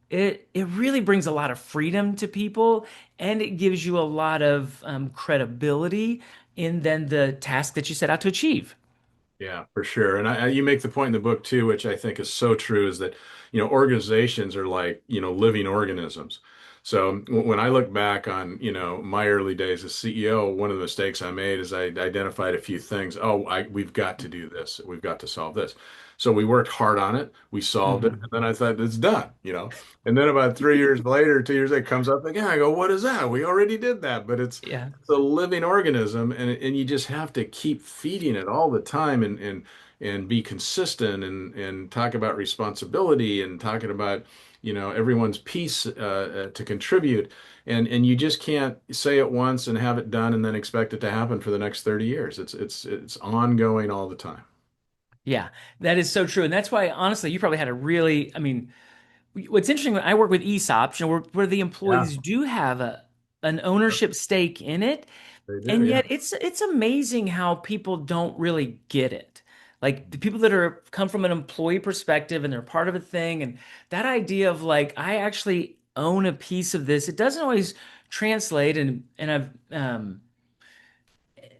It really brings a lot of freedom to people and it gives you a lot of credibility in then the task that you set out to achieve. Yeah, for sure. And you make the point in the book too, which I think is so true, is that, organizations are like, living organisms. So when I look back on, my early days as CEO, one of the mistakes I made is I identified a few things. Oh, we've got to do this. We've got to solve this. So we worked hard on it. We solved it. Mhm. And then I thought it's done. And then about 3 years later, 2 years later, it comes up again. I go, what is that? We already did that. But Yeah. it's a living organism, and you just have to keep feeding it all the time, and be consistent, and talk about responsibility, and talking about everyone's piece to contribute, and you just can't say it once and have it done and then expect it to happen for the next 30 years. It's ongoing all the time. Yeah, that is so true. And that's why, honestly, you probably had a really, I mean, what's interesting, when I work with ESOPs, where the Yeah, employees do have an ownership stake in it, they do. and Yeah. yet it's amazing how people don't really get it. Like the people that are come from an employee perspective and they're part of a thing, and that idea of like, I actually own a piece of this, it doesn't always translate. And I've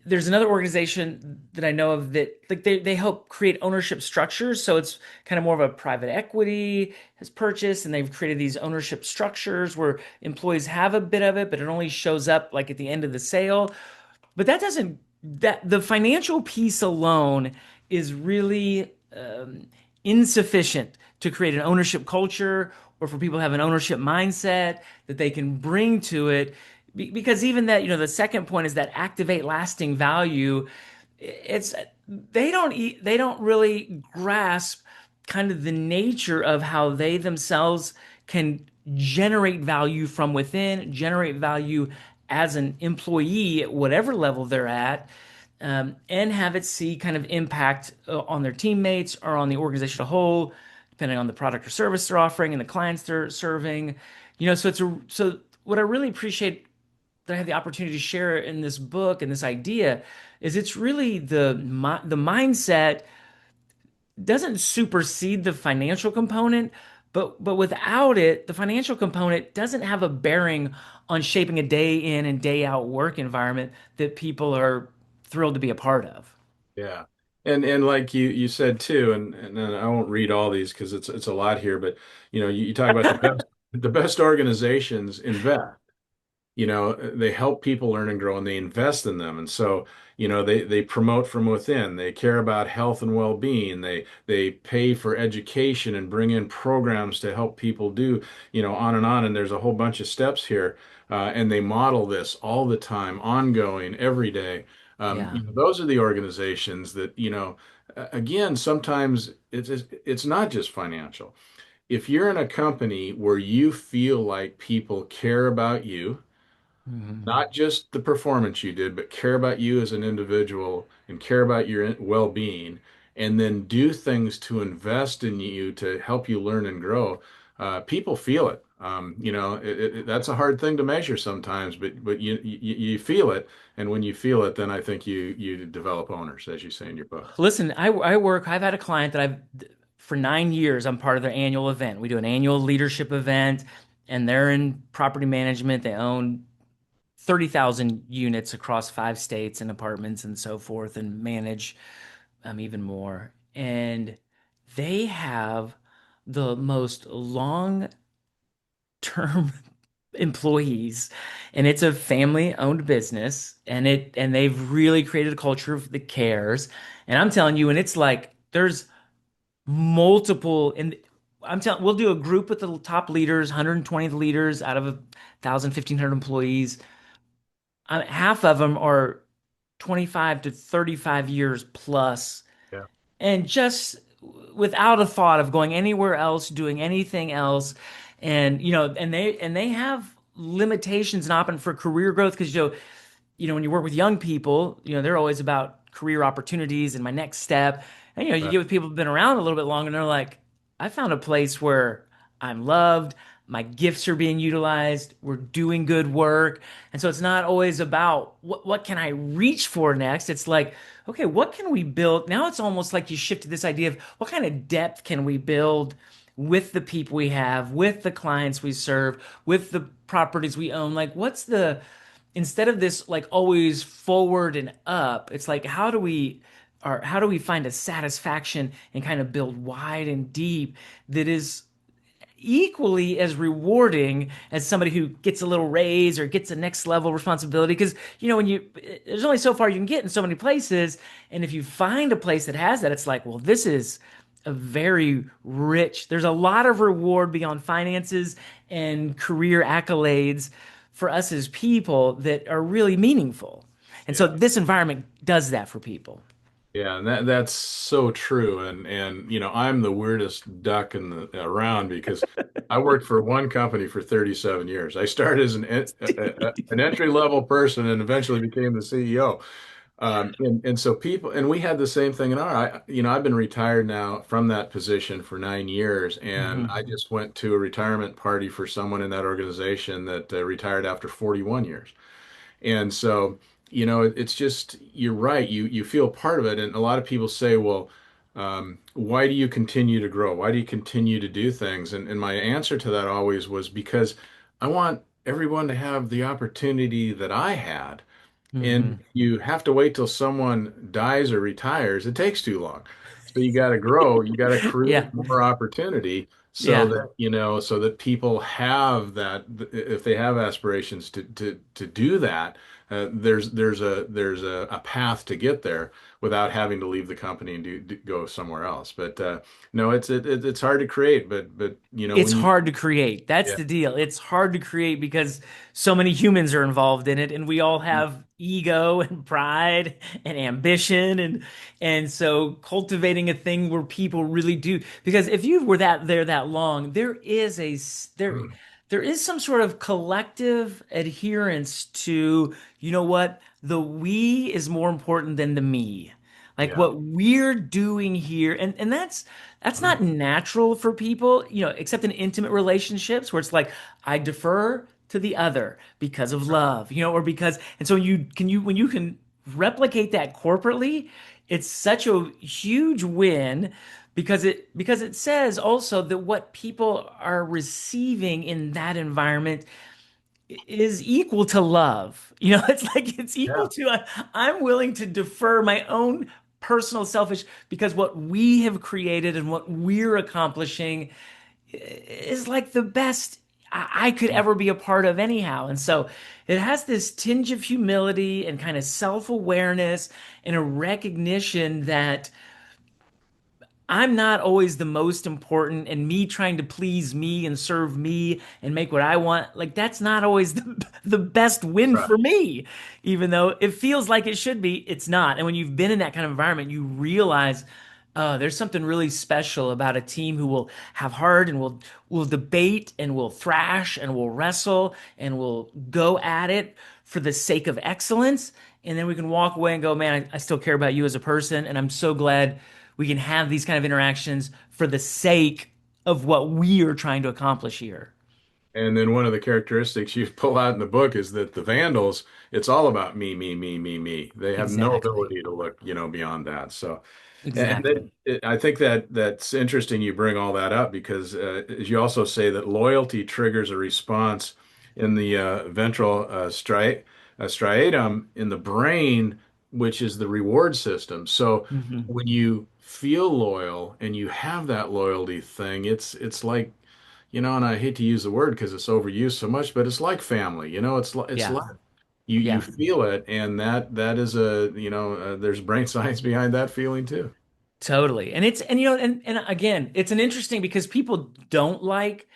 there's another organization that I know of that like they help create ownership structures. So it's kind of more of a private equity has purchased and they've created these ownership structures where employees have a bit of it, but it only shows up like at the end of the sale. But that doesn't that the financial piece alone is really insufficient to create an ownership culture or for people to have an ownership mindset that they can bring to it. Because even that, the second point is that activate lasting value. It's they don't really grasp kind of the nature of how they themselves can generate value from within, generate value as an employee at whatever level they're at, and have it see kind of impact on their teammates or on the organization as a whole, depending on the product or service they're offering and the clients they're serving. So what I really appreciate that I had the opportunity to share in this book and this idea is it's really the mindset doesn't supersede the financial component, but without it, the financial component doesn't have a bearing on shaping a day in and day out work environment that people are thrilled to be a part of. Yeah. And like you said too, and I won't read all these because it's a lot here, but you talk about the best organizations invest. They help people learn and grow, and they invest in them. And so, they promote from within. They care about health and well-being. They pay for education and bring in programs to help people do, on and on. And there's a whole bunch of steps here. And they model this all the time, ongoing, every day. Yeah. Those are the organizations that, again, sometimes it's not just financial. If you're in a company where you feel like people care about you, Mhm. not just the performance you did, but care about you as an individual and care about your well-being, and then do things to invest in you to help you learn and grow. People feel it. That's a hard thing to measure sometimes, but you feel it, and when you feel it, then I think you develop owners, as you say in your book. Listen, I've had a client that for 9 years, I'm part of their annual event. We do an annual leadership event. and they're in property management. They own 30,000 units across 5 states and apartments and so forth, and manage even more. And they have the most long term employees, and it's a family owned business, and they've really created a culture of the cares. And I'm telling you, and it's like there's multiple, and I'm telling, we'll do a group with the top leaders, 120 leaders out of 1,500 employees. Half of them are 25 to 35 years plus, Yeah. and just without a thought of going anywhere else, doing anything else. And and they have limitations and opt for career growth, because when you work with young people, they're always about career opportunities and my next step. And you Right. get with people who've been around a little bit longer, and they're like, I found a place where I'm loved, my gifts are being utilized, we're doing good work. And so it's not always about what can I reach for next. It's like, okay, what can we build? Now it's almost like you shift to this idea of what kind of depth can we build with the people we have, with the clients we serve, with the properties we own. Like, what's the instead of this like always forward and up, it's like how do we find a satisfaction and kind of build wide and deep that is equally as rewarding as somebody who gets a little raise or gets a next level responsibility. Because when you there's only so far you can get in so many places, and if you find a place that has that, it's like, well, this is a very rich, there's a lot of reward beyond finances and career accolades for us as people that are really meaningful. And so Yeah. this environment does that for people. Yeah, and that's so true. And I'm the weirdest duck in the around because I worked for one company for 37 years. I started as an entry level person and eventually became the CEO. And so people, and we had the same thing in I've been retired now from that position for 9 years, and I Mhm. just went to a retirement party for someone in that organization that retired after 41 years. And so, it's just, you're right. You feel part of it. And a lot of people say, well, why do you continue to grow? Why do you continue to do things? And my answer to that always was because I want everyone to have the opportunity that I had. And Mhm. you have to wait till someone dies or retires. It takes too long. So you got to grow, you got to create Yeah. more opportunity so Yeah. that, so that people have that, if they have aspirations to do that, there's a path to get there without having to leave the company and go somewhere else. But no, it's hard to create, but It's when you, hard to create. That's yeah. the deal. It's hard to create because so many humans are involved in it, and we all have ego and pride and ambition, and so cultivating a thing where people really do, because if you were that long, there is some sort of collective adherence to, what, the we is more important than the me. Like Yeah. what we're doing here, and that's not natural for people, except in intimate relationships where it's like, I defer to the other because of love, or because, and so when you can replicate that corporately, it's such a huge win, because it says also that what people are receiving in that environment is equal to love. It's like it's equal Yeah. to I'm willing to defer my own personal selfish, because what we have created and what we're accomplishing is like the best I could ever be a part of anyhow. And so it has this tinge of humility and kind of self-awareness and a recognition that I'm not always the most important, and me trying to please me and serve me and make what I want, like that's not always the best win Right. for me. Even though it feels like it should be, it's not. And when you've been in that kind of environment, you realize, there's something really special about a team who will have heart and will debate and will thrash and will wrestle and will go at it for the sake of excellence. And then we can walk away and go, man, I still care about you as a person, and I'm so glad we can have these kind of interactions for the sake of what we are trying to accomplish here. And then one of the characteristics you pull out in the book is that the Vandals, it's all about me, me, me, me, me. They have no Exactly. ability to look, beyond that. So, And Exactly. I think that that's interesting you bring all that up because you also say that loyalty triggers a response in the ventral striatum in the brain, which is the reward system. So Hmm. when you feel loyal and you have that loyalty thing, it's like, and I hate to use the word because it's overused so much, but it's like family. It's Yeah. like you Yeah. feel it, and that is there's brain science behind that feeling too. Totally. And again, it's an interesting because people don't like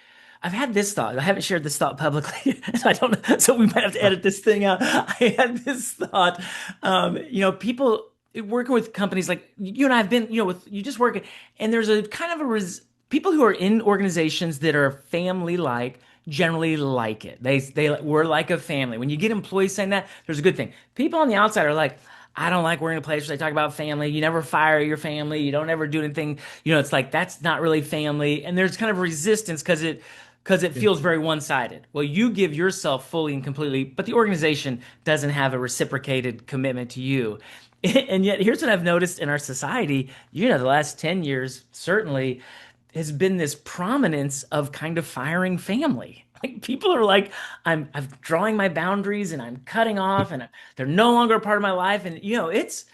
I've had this thought. I haven't shared this thought publicly. So I don't know. So we might have to edit this thing out. I had this thought. People working with companies like you and I have been, with you just working, and there's a kind of people who are in organizations that are family like generally like it. We're like a family. When you get employees saying that, there's a good thing. People on the outside are like, I don't like working in a place where they talk about family. You never fire your family. You don't ever do anything. It's like that's not really family. And there's kind of resistance because it Yeah. feels very one-sided. Well, you give yourself fully and completely, but the organization doesn't have a reciprocated commitment to you. And yet, here's what I've noticed in our society, the last 10 years, certainly, has been this prominence of kind of firing family. Like people are like, I'm drawing my boundaries and I'm cutting off and they're no longer a part of my life. And it's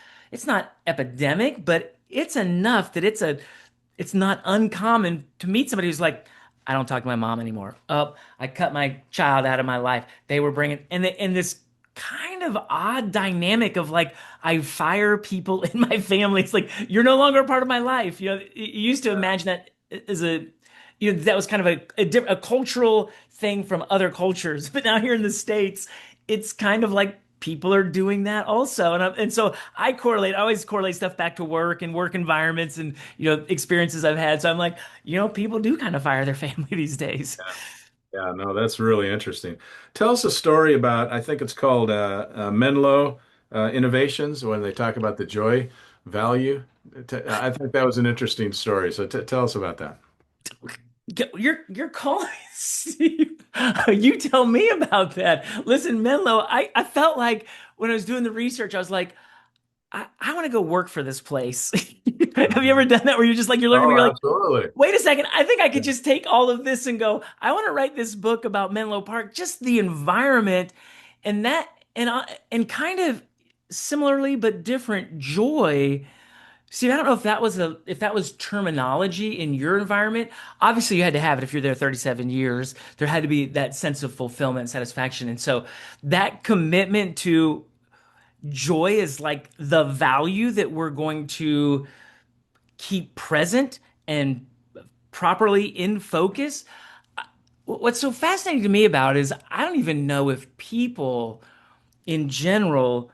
not epidemic, but it's enough that it's not uncommon to meet somebody who's like, I don't talk to my mom anymore. Oh, I cut my child out of my life. They were bringing and this kind of odd dynamic of like I fire people in my family. It's like you're no longer a part of my life. You used to imagine that as that was kind of a cultural thing from other cultures, but now here in the States, it's kind of like people are doing that also, and so I always correlate stuff back to work and work environments and experiences I've had. So I'm like, people do kind of fire their family these days. Yeah, no, that's really interesting. Tell us a story about, I think it's called Menlo Innovations, when they talk about the joy value. I think that was an interesting story. So t tell us about that. You're calling Steve. You tell me about that. Listen, Menlo, I felt like when I was doing the research, I was like, I want to go work for this place. Have you ever done that where you're looking at me, Oh, you're like, absolutely. wait a second, I think I Yeah. could just take all of this and go, I want to write this book about Menlo Park, just the environment and that and kind of similarly but different joy. See, I don't know if that was terminology in your environment. Obviously, you had to have it if you're there 37 years. There had to be that sense of fulfillment and satisfaction. And so that commitment to joy is like the value that we're going to keep present and properly in focus. What's so fascinating to me about it is I don't even know if people in general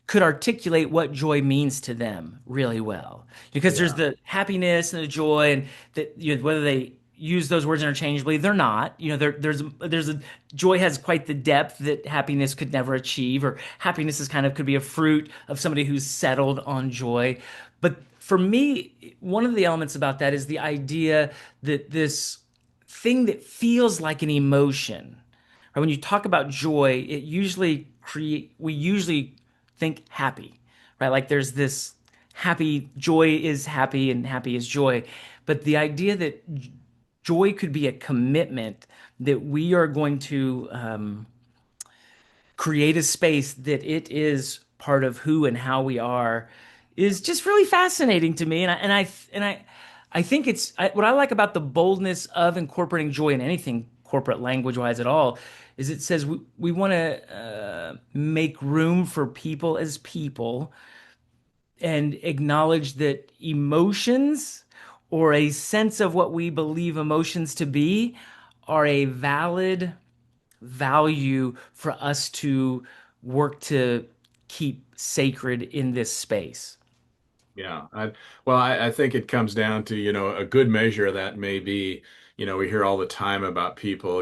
could articulate what joy means to them really well. Because there's Yeah. the happiness and the joy, and that whether they use those words interchangeably, they're not. There's a joy has quite the depth that happiness could never achieve, or happiness is kind of could be a fruit of somebody who's settled on joy. But for me, one of the elements about that is the idea that this thing that feels like an emotion, right? When you talk about joy, we usually think happy, right? Like there's this happy, joy is happy and happy is joy. But the idea that joy could be a commitment that we are going to create a space that it is part of who and how we are is just really fascinating to me. I think what I like about the boldness of incorporating joy in anything corporate language wise at all is it says we want to make room for people as people and acknowledge that emotions or a sense of what we believe emotions to be are a valid value for us to work to keep sacred in this space. Yeah. I think it comes down to, a good measure of that may be, we hear all the time about people,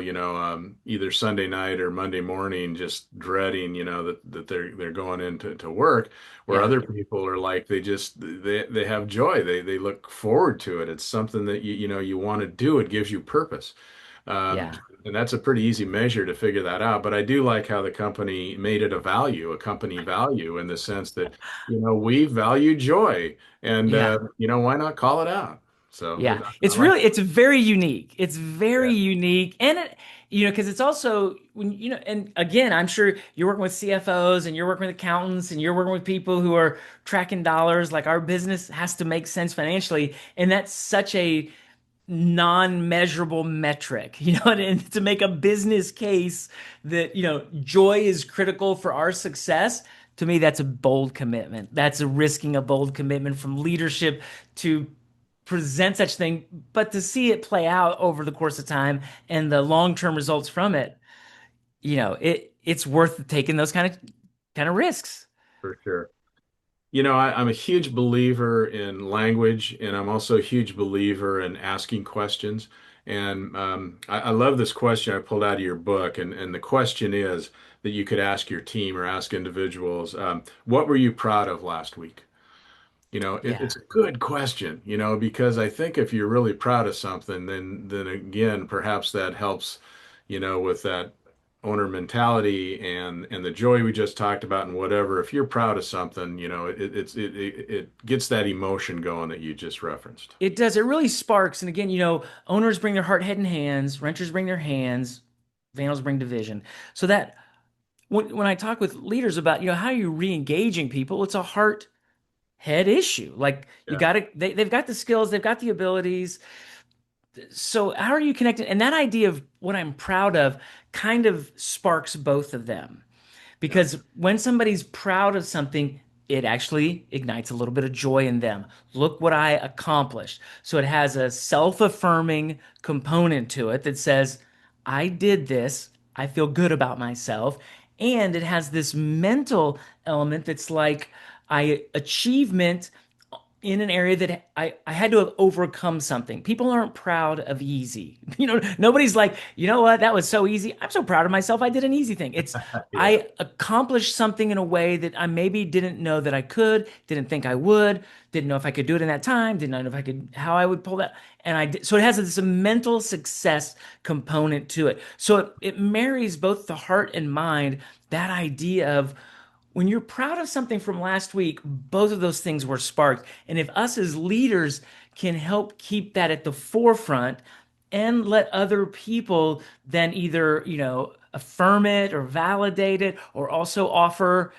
either Sunday night or Monday morning just dreading, that they're going into to work, where Yeah. other people are like they have joy. They look forward to it. It's something that you want to do. It gives you purpose. Yeah. And that's a pretty easy measure to figure that out. But I do like how the company made it a value, a company value, in the sense that, we value joy, and Yeah. why not call it out? So Yeah, I like it's very unique. It's that. very unique. And because it's also when, and again, I'm sure you're working with CFOs and you're working with accountants and you're working with people who are tracking dollars. Like our business has to make sense financially. And that's such a non-measurable metric, and to make a business case that, joy is critical for our success. To me, that's a bold commitment. That's a risking a bold commitment from leadership to present such thing, but to see it play out over the course of time and the long-term results from it, it's worth taking those kind of risks. For sure. I'm a huge believer in language, and I'm also a huge believer in asking questions. And I love this question I pulled out of your book. And the question is that you could ask your team or ask individuals, what were you proud of last week? Yeah. It's a good question, because I think if you're really proud of something, then again, perhaps that helps, with that owner mentality and the joy we just talked about and whatever. If you're proud of something, it gets that emotion going that you just referenced. It does. It really sparks. And again, owners bring their heart, head, and hands, renters bring their hands, Vandals bring division. So that when I talk with leaders about, how are you re-engaging people, it's a heart head issue. Like you Yeah. got to, they've got the skills, they've got the abilities. So how are you connected? And that idea of what I'm proud of kind of sparks both of them. Yeah. Because when somebody's proud of something, it actually ignites a little bit of joy in them. Look what I accomplished. So it has a self-affirming component to it that says, I did this. I feel good about myself. And it has this mental element that's like, I achievement in an area that I had to have overcome something. People aren't proud of easy. Nobody's like, you know what, that was so easy. I'm so proud of myself. I did an easy thing. It's Yeah. I accomplished something in a way that I maybe didn't know that I could, didn't think I would, didn't know if I could do it in that time, didn't know if I could how I would pull that. And I did. So it has this mental success component to it. So it marries both the heart and mind, that idea of when you're proud of something from last week, both of those things were sparked. And if us as leaders can help keep that at the forefront and let other people then either, affirm it or validate it or also offer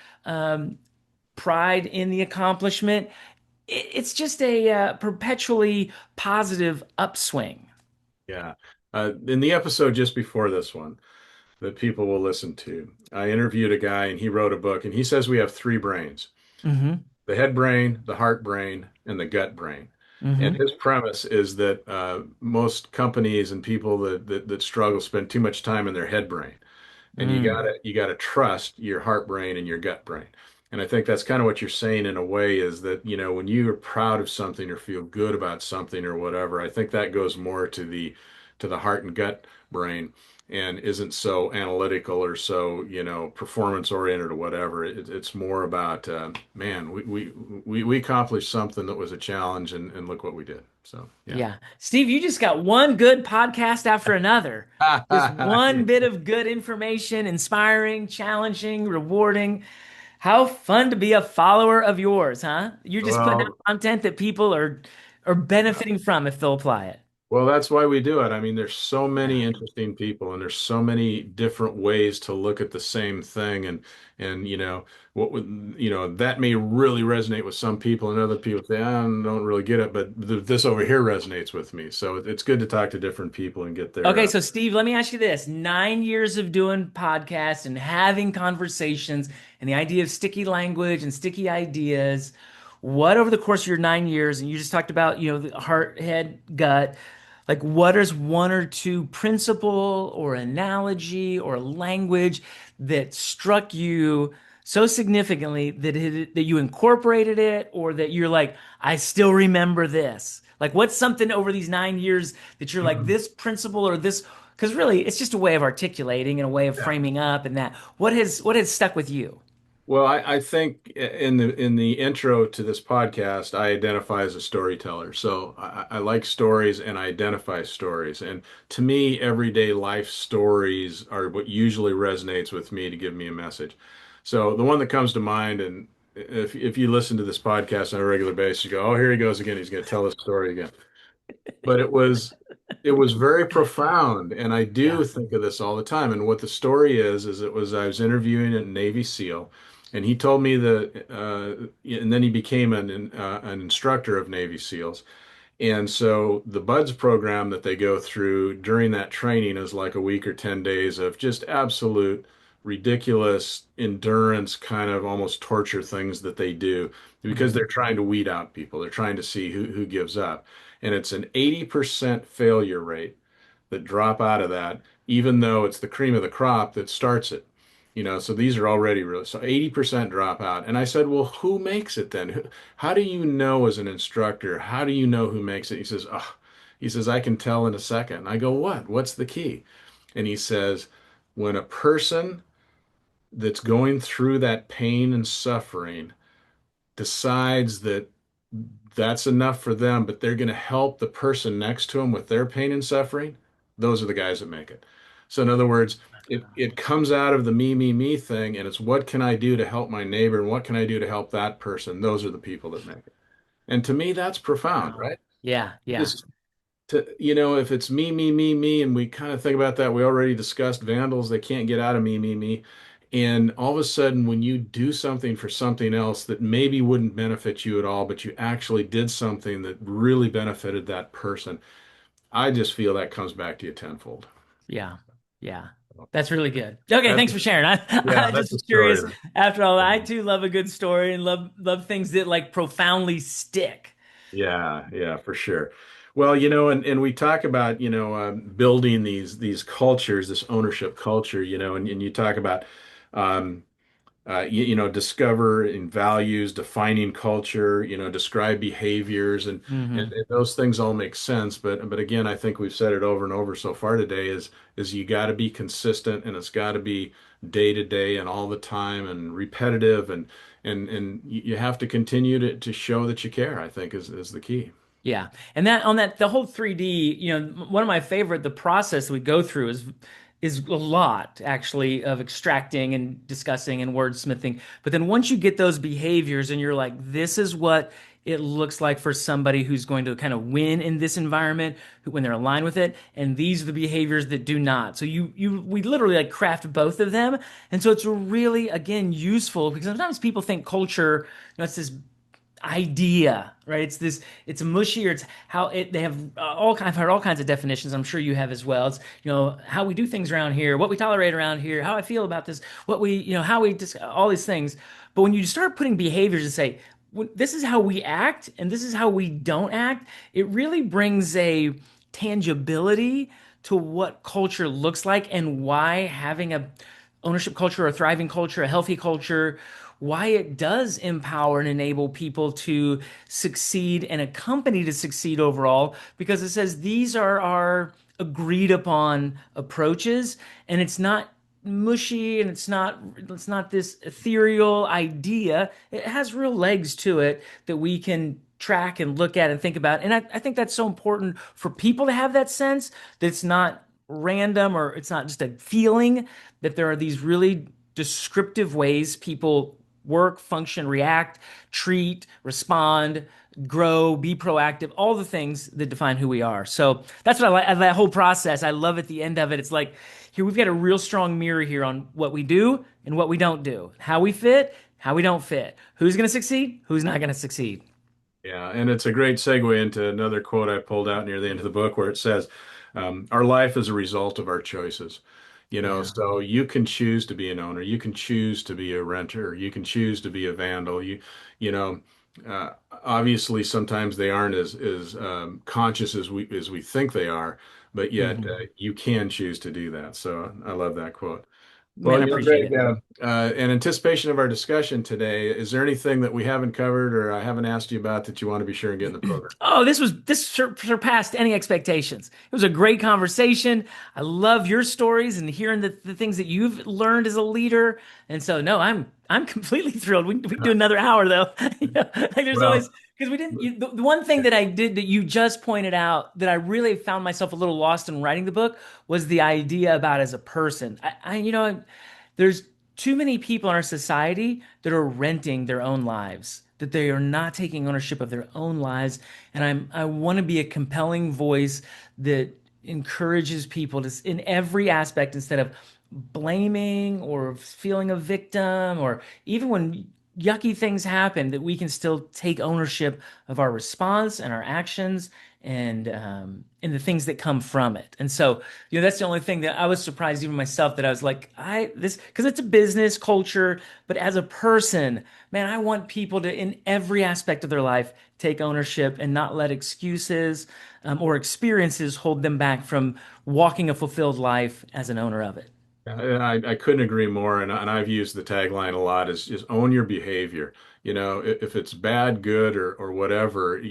pride in the accomplishment, it's just a perpetually positive upswing. Yeah. In the episode just before this one that people will listen to, I interviewed a guy and he wrote a book and he says we have three brains: Hmm. the head brain, the heart brain, and the gut brain. And Hmm. his premise is that most companies and people that struggle spend too much time in their head brain, and Mm. you gotta trust your heart brain and your gut brain. And I think that's kind of what you're saying in a way, is that, when you are proud of something or feel good about something or whatever, I think that goes more to the heart and gut brain, and isn't so analytical or so, performance oriented or whatever. It's more about, man, we accomplished something that was a challenge, and look what we did. So, yeah. Yeah. Steve, you just got one good podcast after another. Just one bit of good information, inspiring, challenging, rewarding. How fun to be a follower of yours, huh? You're just putting out Well, content that people are benefiting from if they'll apply it. Well, that's why we do it. I mean, there's so Yeah. many interesting people, and there's so many different ways to look at the same thing, and what would that may really resonate with some people, and other people say, I don't really get it, but this over here resonates with me. So it's good to talk to different people and get Okay, their so Steve, let me ask you this. 9 years of doing podcasts and having conversations and the idea of sticky language and sticky ideas. What over the course of your 9 years, and you just talked about, the heart, head, gut, like what is one or two principle or analogy or language that struck you so significantly that you incorporated it or that you're like, I still remember this? Like, what's something over these 9 years that you're like, this principle or this? Because really, it's just a way of articulating and a way of yeah. framing up and that. What has stuck with you? Well, I think in the intro to this podcast, I identify as a storyteller. So I like stories and I identify stories. And to me, everyday life stories are what usually resonates with me to give me a message. So the one that comes to mind, and if you listen to this podcast on a regular basis, you go, "Oh, here he goes again. He's going to tell this story again." But it was very profound, and I do Yeah. think of this all the time. And what the story is it was I was interviewing a Navy SEAL, and he told me that, and then he became an instructor of Navy SEALs. And so the BUDS program that they go through during that training is like a week or 10 days of just absolute ridiculous endurance, kind of almost torture things that they do because Hmm. they're trying to weed out people. They're trying to see who gives up. And it's an 80% failure rate that drop out of that, even though it's the cream of the crop that starts it. So these are already really, so 80% drop out. And I said, well, who makes it then? How do you know as an instructor? How do you know who makes it? He says, oh, he says, I can tell in a second. And I go, what? What's the key? And he says, when a person that's going through that pain and suffering decides that that's enough for them, but they're going to help the person next to them with their pain and suffering, those are the guys that make it. So, in other words, it comes out of the me thing, and it's what can I do to help my neighbor and what can I do to help that person? Those are the people that make it. And to me, that's profound, Wow. right? Yeah, yeah, Because if it's me, and we kind of think about that, we already discussed Vandals, they can't get out of me. And all of a sudden, when you do something for something else that maybe wouldn't benefit you at all, but you actually did something that really benefited that person, I just feel that comes back to you tenfold. yeah, yeah. That's really good. Okay, That's thanks for sharing. I, yeah, I just that's a was curious. story. After all, I too love a good story and love things that like profoundly stick. Yeah, yeah, for sure. Well, and we talk about, building these cultures, this ownership culture, and you talk about um, discover in values, defining culture, describe behaviors, and Hmm. those things all make sense. But again, I think we've said it over and over so far today is you got to be consistent and it's got to be day to day and all the time and repetitive and you have to continue to show that you care, I think is the key. Yeah. And that on that the whole 3D, one of my favorite, the process we go through is a lot actually of extracting and discussing and wordsmithing. But then once you get those behaviors and you're like, this is what it looks like for somebody who's going to kind of win in this environment when they're aligned with it, and these are the behaviors that do not. So we literally like craft both of them. And so it's really again useful because sometimes people think culture, it's this idea, right? it's mushy, or it's how they have I've heard all kinds of definitions. I'm sure you have as well. It's, how we do things around here, what we tolerate around here, how I feel about this, what we, how we just all these things. But when you start putting behaviors and say, this is how we act and this is how we don't act, it really brings a tangibility to what culture looks like and why having a ownership culture, a thriving culture, a healthy culture, why it does empower and enable people to succeed and a company to succeed overall, because it says these are our agreed upon approaches, and it's not mushy, and it's not this ethereal idea. It has real legs to it that we can track and look at and think about. And I think that's so important for people to have that sense that it's not random, or it's not just a feeling, that there are these really descriptive ways people work, function, react, treat, respond, grow, be proactive, all the things that define who we are. So that's what I like. That whole process, I love at the end of it. It's like, here we've got a real strong mirror here on what we do and what we don't do, how we fit, how we don't fit, who's going to succeed, who's not going to succeed. Yeah, and it's a great segue into another quote I pulled out near the end of the book where it says, our life is a result of our choices. Yeah. So you can choose to be an owner, you can choose to be a renter, you can choose to be a vandal. You know, Obviously sometimes they aren't as conscious as we think they are, but yet Mhm. you can choose to do that. So I love that quote. Man, Well, I appreciate Greg, it. in anticipation of our discussion today, is there anything that we haven't covered or I haven't asked you about that you want to be sure and get in the program? Oh, this surpassed any expectations. It was a great conversation. I love your stories and hearing the things that you've learned as a leader. And so, no, I'm completely thrilled. We can do another hour though. Like there's Well, always because we didn't. The one thing that I did that you just pointed out that I really found myself a little lost in writing the book was the idea about as a person. There's too many people in our society that are renting their own lives, that they are not taking ownership of their own lives. And I want to be a compelling voice that encourages people to, in every aspect, instead of blaming or feeling a victim, or even when yucky things happen, that we can still take ownership of our response and our actions and the things that come from it. And so, that's the only thing that I was surprised even myself that I was like, this because it's a business culture, but as a person, man, I want people to in every aspect of their life take ownership and not let excuses or experiences hold them back from walking a fulfilled life as an owner of it. I couldn't agree more, and I've used the tagline a lot is just own your behavior. If it's bad, good, or whatever,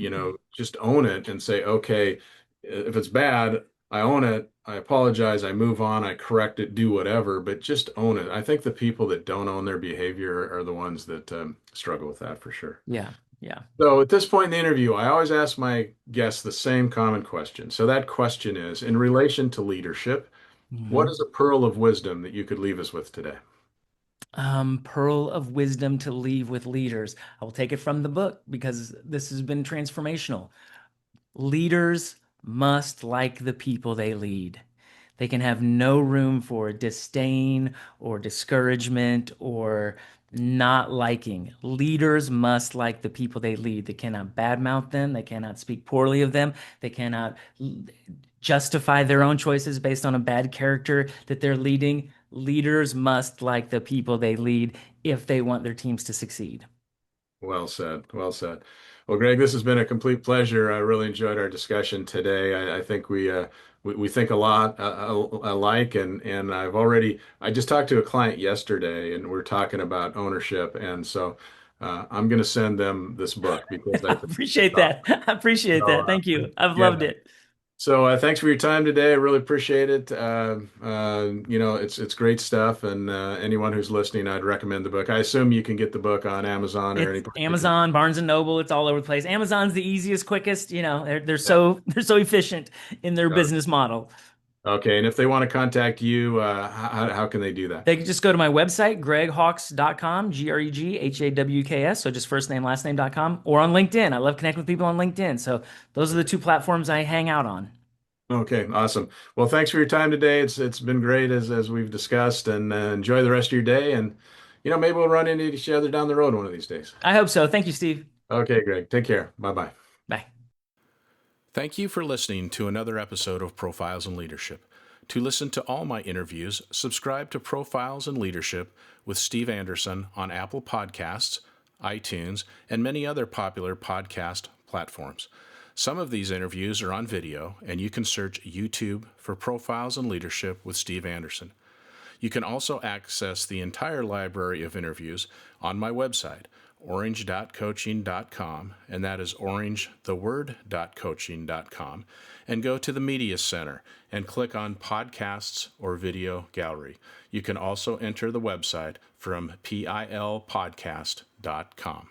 just own it and say, okay, if it's bad, I own it. I apologize. I move on. I correct it. Do whatever, but just own it. I think the people that don't own their behavior are the ones that struggle with that for sure. Yeah, yeah. So at this point in the interview, I always ask my guests the same common question. So that question is, in relation to leadership, what Mhm. is a pearl of wisdom that you could leave us with today? Pearl of wisdom to leave with leaders. I will take it from the book because this has been transformational. Leaders must like the people they lead. They can have no room for disdain or discouragement or not liking. Leaders must like the people they lead. They cannot badmouth them. They cannot speak poorly of them. They cannot justify their own choices based on a bad character that they're leading. Leaders must like the people they lead if they want their teams to succeed. Well said. Well said. Well, Greg, this has been a complete pleasure. I really enjoyed our discussion today. I think we think a lot alike, and I just talked to a client yesterday, and we're talking about ownership, and so I'm going to send them this book because I I think appreciate that. I appreciate so, that. Thank you. I've yeah. loved it. So thanks for your time today. I really appreciate it. It's great stuff, and anyone who's listening, I'd recommend the book. I assume you can get the book on Amazon or any It's place you can. Amazon, Barnes and Noble. It's all over the place. Amazon's the easiest, quickest. They're Yeah. they're so efficient in their Uh, business model. Okay, and if they want to contact you, how can they do that? They can just go to my website, greghawks.com, GREGHAWKS. So just first name, last name.com, or on LinkedIn. I love connecting with people on LinkedIn. So those are the two platforms I hang out on. Okay, awesome. Well, thanks for your time today. It's been great as we've discussed, and enjoy the rest of your day. And maybe we'll run into each other down the road one of these days. I hope so. Thank you, Steve. Okay, Greg. Take care. Bye bye. Bye. Thank you for listening to another episode of Profiles in Leadership. To listen to all my interviews, subscribe to Profiles in Leadership with Steve Anderson on Apple Podcasts, iTunes, and many other popular podcast platforms. Some of these interviews are on video, and you can search YouTube for Profiles in Leadership with Steve Anderson. You can also access the entire library of interviews on my website, orange.coaching.com, and that is orangetheword.coaching.com, and go to the Media Center and click on Podcasts or Video Gallery. You can also enter the website from pilpodcast.com.